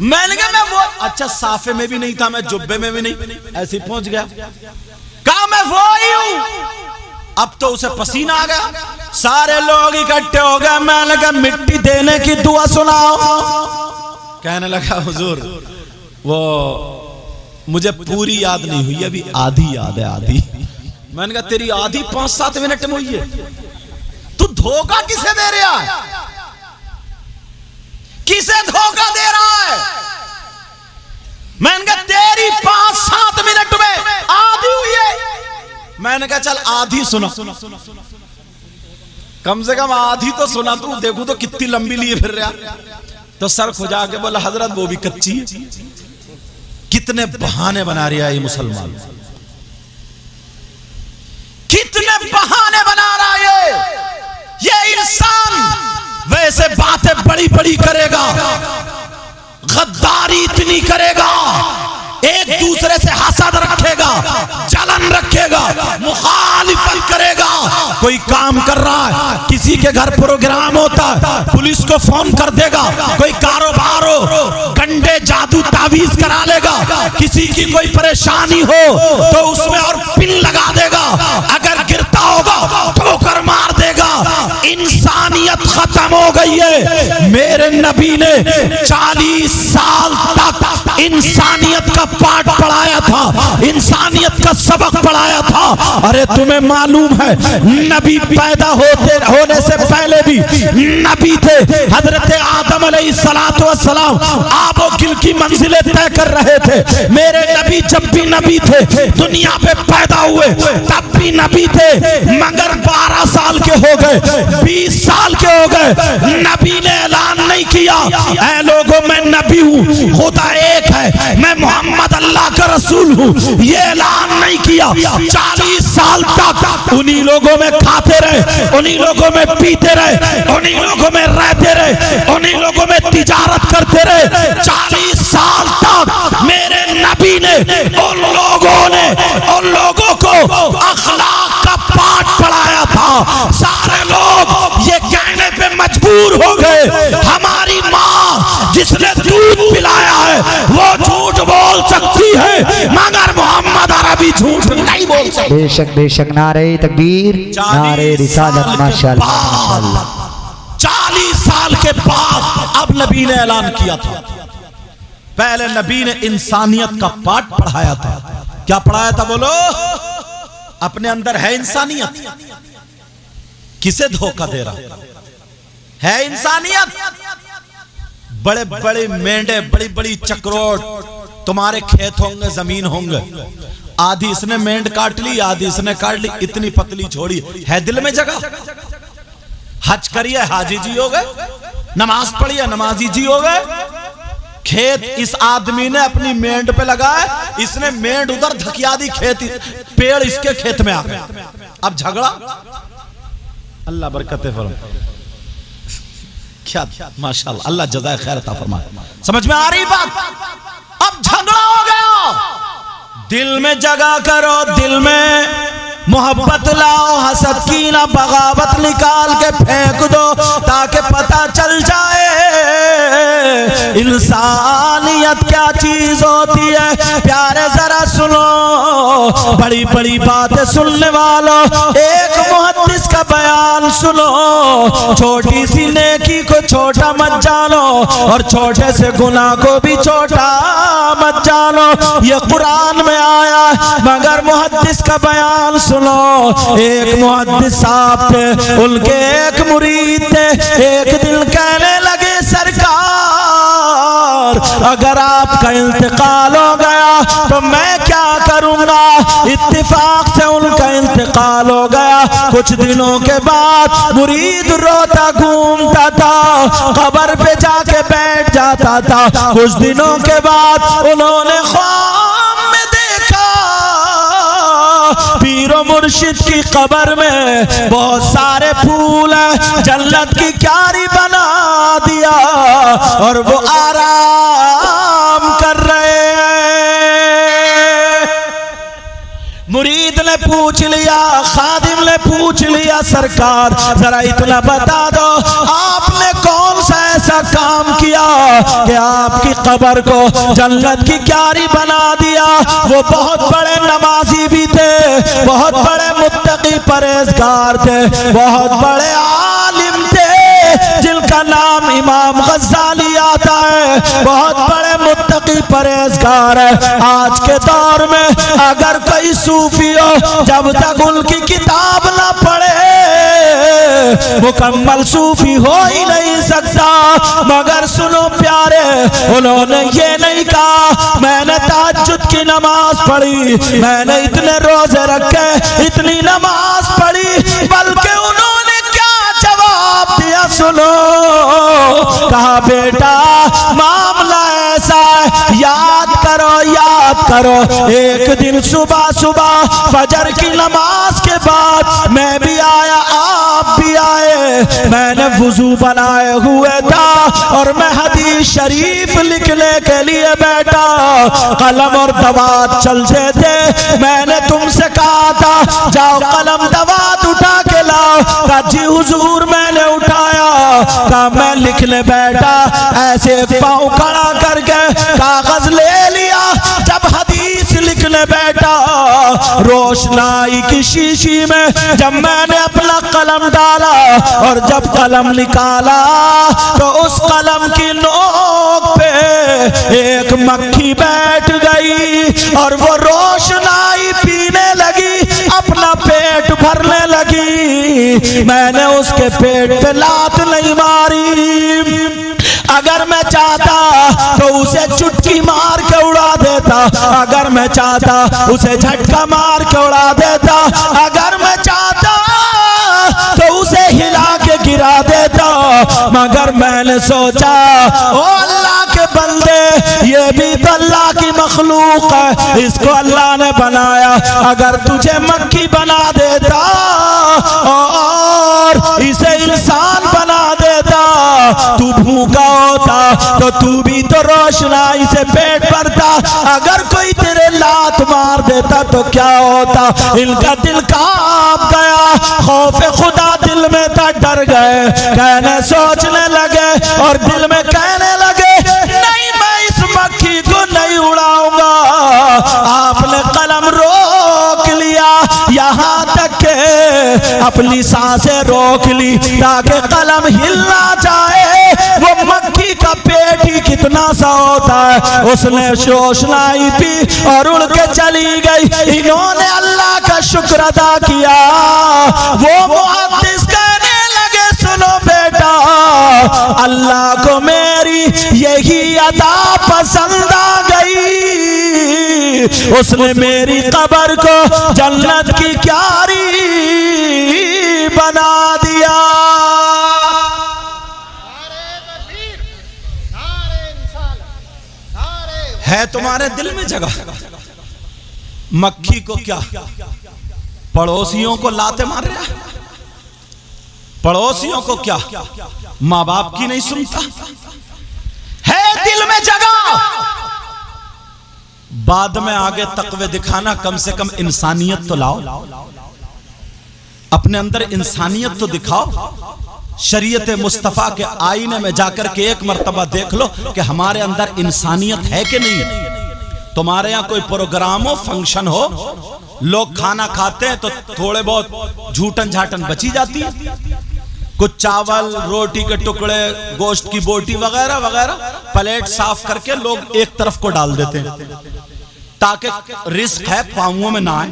मैंने कहा मैं वो, अच्छा साफे में भी नहीं था, मैं जुब्बे में भी नहीं, ऐसे ही पहुंच गया। कहा मैं वो ही हूं। अब तो उसे पसीना आ गया, सारे लोग इकट्ठे हो गए। मैंने कहा मिट्टी देने की दुआ सुनाओ। कहने लगा हुजूर वो मुझे पूरी याद नहीं हुई, अभी आधी याद है, आधी। मैंने कहा तेरी आधी 5-7 मिनट में हुई है, तू धोखा किसे दे रहा है, किसे धोखा दे रहा है? मैंने कहा तेरी 5-7 मिनट में आधी हुई है। मैंने कहा चल आधी सुना, कम से कम आधी तो सुना, तू देखू तो कितनी लंबी लिए फिर रहा। तो सर खुजा के बोला हजरत वो भी कच्ची है। कितने बहाने बना रहा है ये मुसलमान, कितने बहाने बना रहा है ये इंसान। वैसे बातें बड़ी बड़ी करेगा, गद्दारी इतनी करेगा, एक दूसरे से हसद रखेगा, जलन रखेगा, मुखालिफत करेगा। कोई काम कर रहा है, किसी के घर प्रोग्राम होता है, पुलिस को फोन कर देगा। कोई कारोबार हो, गंडे जादू तावीज करा लेगा। किसी की कोई परेशानी हो तो उसमें और पिन लगा देगा। अगर गिरता होगा ठोकर मार देगा। इंसानियत खत्म हो गई है। मेरे नबी ने 40 साल तक इंसानियत का पाठ पढ़ाया था, इंसानियत का सबक पढ़ाया था। अरे तुम्हें मालूम है नबी पैदा होने से पहले भी नबी थे। हजरत आदम अलैहिस्सलातु वस्सलाम आबो गिल की मंजिलें तय कर रहे थे। मेरे नबी जब भी नबी थे, दुनिया पे पैदा हुए तब भी नबी थे, मगर 12 साल के हो गए, 20 साल के हो गए, नबी ने ऐलान नहीं किया ऐ लोगों मैं नबी हूँ, खुदा एक है, मैं मोहम्मद अल्लाह का रसूल हूँ। ये ऐलान नहीं किया। 40 साल तक उन्हीं लोगों में खाते रहे, उन्हीं लोगों में पीते रहे, उन्हीं लोगों में रहते रहे, उन्हीं लोगों में तिजारत करते रहे। 40 साल तक मेरे नबी ने उन लोगों को अखलाक का पाठ पढ़ाया था। सारे लोग ये कहने पे मजबूर हो गए हमारी माँ जिसने दूध पिलाया है वो झूठ बोल सकती है, मगर मोहम्मद अरबी झूठ नहीं बोल सकते। बेशक बेशक, नारे तकबीर, नारे रिसालत, माशाअल्लाह माशाअल्लाह। 40 साल के बाद अब नबी ने ऐलान किया था। पहले नबी ने इंसानियत का पाठ पढ़ाया था। क्या पढ़ाया था बोलो? अपने अंदर है इंसानियत, किसे धोखा दे रहा है? इंसानियत। बड़े बड़े मेंढे, बड़ी बड़ी चक्रोट, तुम्हारे खेत होंगे, जमीन होंगे, आधी इसने मेंढ काट ली, आधी इसने काट ली, इतनी पतली छोड़ी, है दिल में जगह? हज करिए, हाजी जी हो गए। नमाज पढ़िए, नमाजी जी हो गए। खेत इस आदमी ने अपनी मेंढ पे लगाया, इसने मेंढ उधर धकिया दी, खेत पेड़ इसके खेत में आ गया। अब झगड़ा, अल्लाह बरकते फरमाए। क्या माशाअल्लाह, अल्लाह जज़ाए खैर अता फरमाए। समझ में आ रही बात? अब झगड़ा हो गया। दिल में जगह करो, दिल में मोहब्बत लाओ, हसद की ना बगावत निकाल के फेंक दो, ताकि पता चल जाए इंसानियत क्या चीज होती है। प्यारे जरा सुनो, बड़ी बड़ी बातें सुनने वालों, एक मुहद्दिस का बयान सुनो। छोटी सी नेकी को छोटा मत जानो, और छोटे से गुनाह को भी छोटा मत जानो। ये कुरान में आया, मगर मुहद्दिस का बयान सुनो। एक मुहद्दिस साहब थे, उनके एक मुरीद थे, एक दिन कहने लगे सरकार, अगर आपका इंतकाल हो गया तो मैं क्या करूंगा? इत्तिफाक से उनका इंतकाल हो गया। कुछ दिनों के बाद मुरीद रोता घूमता था, कब्र पे जाके बैठ जाता था। कुछ दिनों के बाद उन्होंने ख्वाब में देखा, पीरो मुर्शिद की कब्र में बहुत सारे फूल हैं, जन्नत की क्यारी बना दिया, और वो आराम कर रहे हैं। मुरीद ने पूछ लिया, खादिम ने पूछ लिया, सरकार जरा इतना बता दो, आपने कौन सा ऐसा काम किया कि आपकी कब्र को जन्नत की क्यारी बना दिया? वो बहुत बड़े नमाजी भी थे, बहुत बड़े मुत्तकी परहेजगार थे, बहुत बड़े आलिम थे, जिनका नाम इमाम गज़ाली आता है, बहुत बड़े मुत्तकी परहेजगार है। आज के दौर में अगर कोई सूफी हो, जब तक उनकी किताब ना पढ़े मुकम्मल सूफी हो ही नहीं सकता। मगर सुनो प्यारे, उन्होंने ये नहीं कहा मैंने तहज्जुद की नमाज पढ़ी, मैंने इतने रोजे रखे, इतनी नमाज पढ़ी, बल्कि उन्होंने क्या जवाब दिया सुनो। कहा बेटा मामला ऐसा है, याद करो, याद करो, एक दिन सुबह सुबह फजर की नमाज के बाद मैं भी आया, आप भी आए, मैंने वुजू बनाए हुए था और मैं हदीस शरीफ लिखने के लिए बैठा, कलम और दवात चलते थे। मैंने तुमसे कहा था जाओ कलम दवात उठा के लाओ, कहा जी हुजूर मैंने उठाया, कहा मैं लिखने बैठा, ऐसे पाँव खड़ा करके कागज ले लिया। जब हदीस लिखने बैठा, रोशनाई की शीशी में जब मैंने अपना कलम डाला और जब कलम निकाला, तो उस कलम की नोक पे एक मक्खी बैठ गई और वो रोशनाई पीने लगी, अपना पेट भरने लगी। मैंने उसके पेट पे लात नहीं मारी, अगर मैं चाहता तो उसे चुटकी मार के उड़ा देता, अगर मैं चाहता उसे झटका मार के उड़ा देता, अगर मैं चाहता तो उसे हिला के गिरा देता। मगर मैंने सोचा ओ अल्लाह के बंदे, ये भी तो अल्लाह की मखलूक है, इसको अल्लाह ने बनाया, अगर तुझे मक्खी बना देता और इसे इंसान बना देता, तू भूखा होता तो तू भी तो रोशनाई से पेट भरता, अगर कोई तेरे लात मार देता तो क्या होता? इनका दिल कांप गया, खौफ खुदा दिल में था, डर गए, कहने सोचने लगे और दिल में कहने लगे नहीं मैं इस मक्खी को नहीं उड़ाऊंगा। आपने कलम रोक लिया, यहाँ तक के अपनी सांसें रोक ली ताकि कलम हिल ना जाए। वो मक्खी का पेट ही कितना कितना सा होता है। उसने रोशनाई पी और उड़ के चली गई। इन्होंने अल्लाह का शुक्र अदा किया। वो मुहद्दिस कहने लगे सुनो बेटा, अल्लाह को मेरी यही अदा पसंद आ गई। उसने मेरी कब्र को जन्नत की क्यारी बना दिया। है तुम्हारे दिल में जगह। मक्खी को क्या पड़ोसियों को लाते मार रहा है, पड़ोसियों को क्या माँ बाप की नहीं सुनता। है दिल में जगह। बाद में आगे तकवे दिखाना, कम से कम इंसानियत तो लाओ, अपने अंदर इंसानियत तो दिखाओ। शरीयत मुस्तफ़ा के आईने में जाकर के एक मर्तबा देख लो कि हमारे अंदर इंसानियत है कि नहीं। तुम्हारे यहाँ कोई प्रोग्राम हो, फंक्शन हो, लोग खाना खाते हैं तो थोड़े बहुत झूठन झाटन बची जाती है, कुछ चावल रोटी के टुकड़े, गोश्त की बोटी वगैरह वगैरह प्लेट साफ करके लोग एक तरफ को डाल देते हैं ताकि रिस्क है पांवों में ना आए।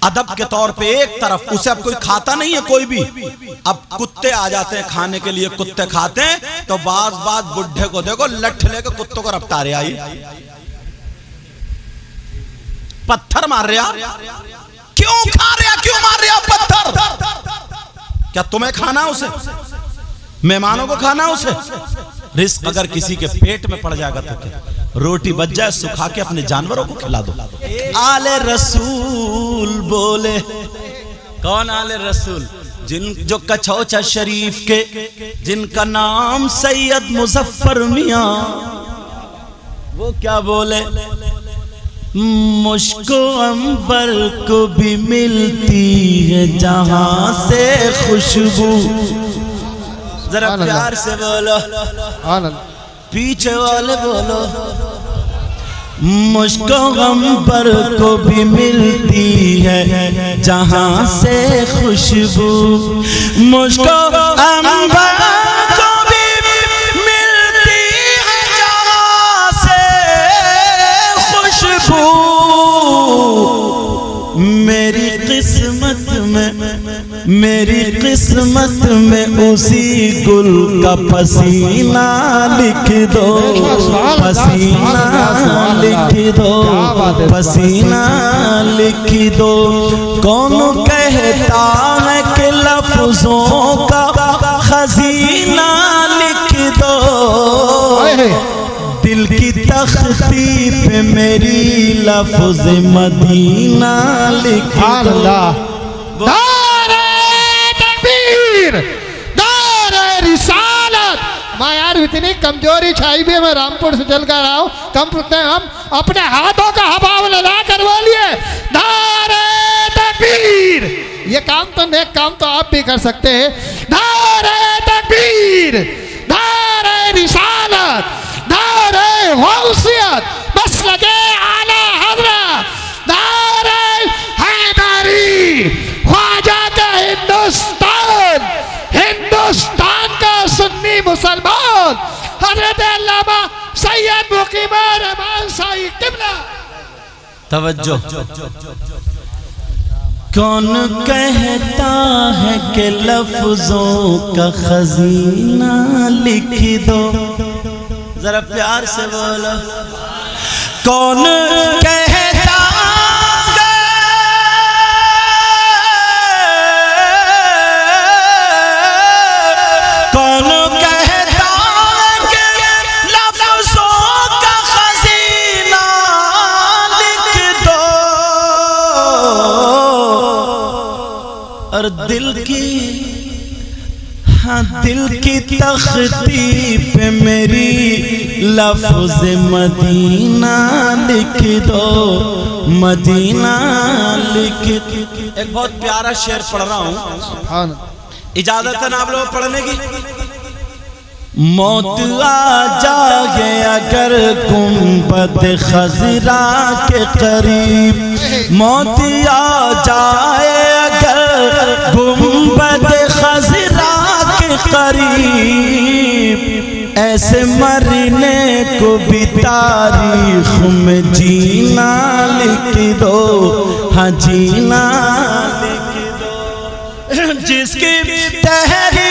अदब के तौर पे एक तरफ, उसे अब कोई खाता नहीं है कोई भी। अब कुत्ते आ जाते हैं खाने के लिए, कुत्ते खाते हैं तो बाज बुढ़े को देखो लठ लेकर कुत्तों को रपटा रहे आई, पत्थर मार रहा। क्यों खा रहा, क्यों मार रहा पत्थर? क्या तुम्हें खाना उसे? मेहमानों को खाना उसे? रिस्क अगर किसी के पेट में पड़ जाएगा तो क्या? रोटी बच जाए सुखा के अपने जानवरों को खिला दो। आले रसूल बोले, कौन आले रसूल? जिन जो कछौचा शरीफ के, जिनका नाम सैयद मुजफ्फर मियां, वो क्या बोले? मुझको अंबर को भी मिलती है जहां से खुशबू। जरा प्यार से बोलो, पीछे वाले बोलो। मुझको अंबर को भी मिलती है जहां से खुशबू। मुझको अंबर को भी मिलती है जहां से खुशबू। मेरी किस्मत में उसी गुल का पसीना लिख दो, पसीना लिख दो, पसीना लिख दो। कौन कहता है कि लफ्जों का खजीना लिख दो। दिल की तख्ती पे मेरी लफ्ज मदीना लिख दो। मैं यार इतनी कमजोरी छाई भी है, मैं रामपुर से चल कर आया हूँ। हम अपने हाथों का हवाव लगा कर बोलिए नारे तकबीर। ये काम तो नेक काम तो आप भी कर सकते हैं। नारे तकबीर, नारे रिसालत, नारे गौसियत, बस लगे आला हज़रत, नारे हैदरी, ख्वाजा का हिंदुस्तान, हिंदुस्तान का सुन्नी मुसलमान, हज़रत अल्लामा सैयद मुकीमुर रहमान साई क़िबला। तवज्जो। कौन कहता है कि लफ्जों का खजीना लिख दो। जरा प्यार से बोलो। कौन कहता दिल की, हाँ दिल की तख्ती पे मेरी लफ्ज मदीना लिख दो, मदीना लिख। एक बहुत प्यारा शेर पढ़ रहा हूँ, इजाजत है ना आप लोग पढ़ने की? मौत आ जाए अगर गुंबद खजरा के करीब, मौत आ जाए अगर गुंबद खजरा के करीब, ऐसे मरने को भी तारीख में जीना लिख दो, हाँ जीना लिख दो। जिसकी तहरीर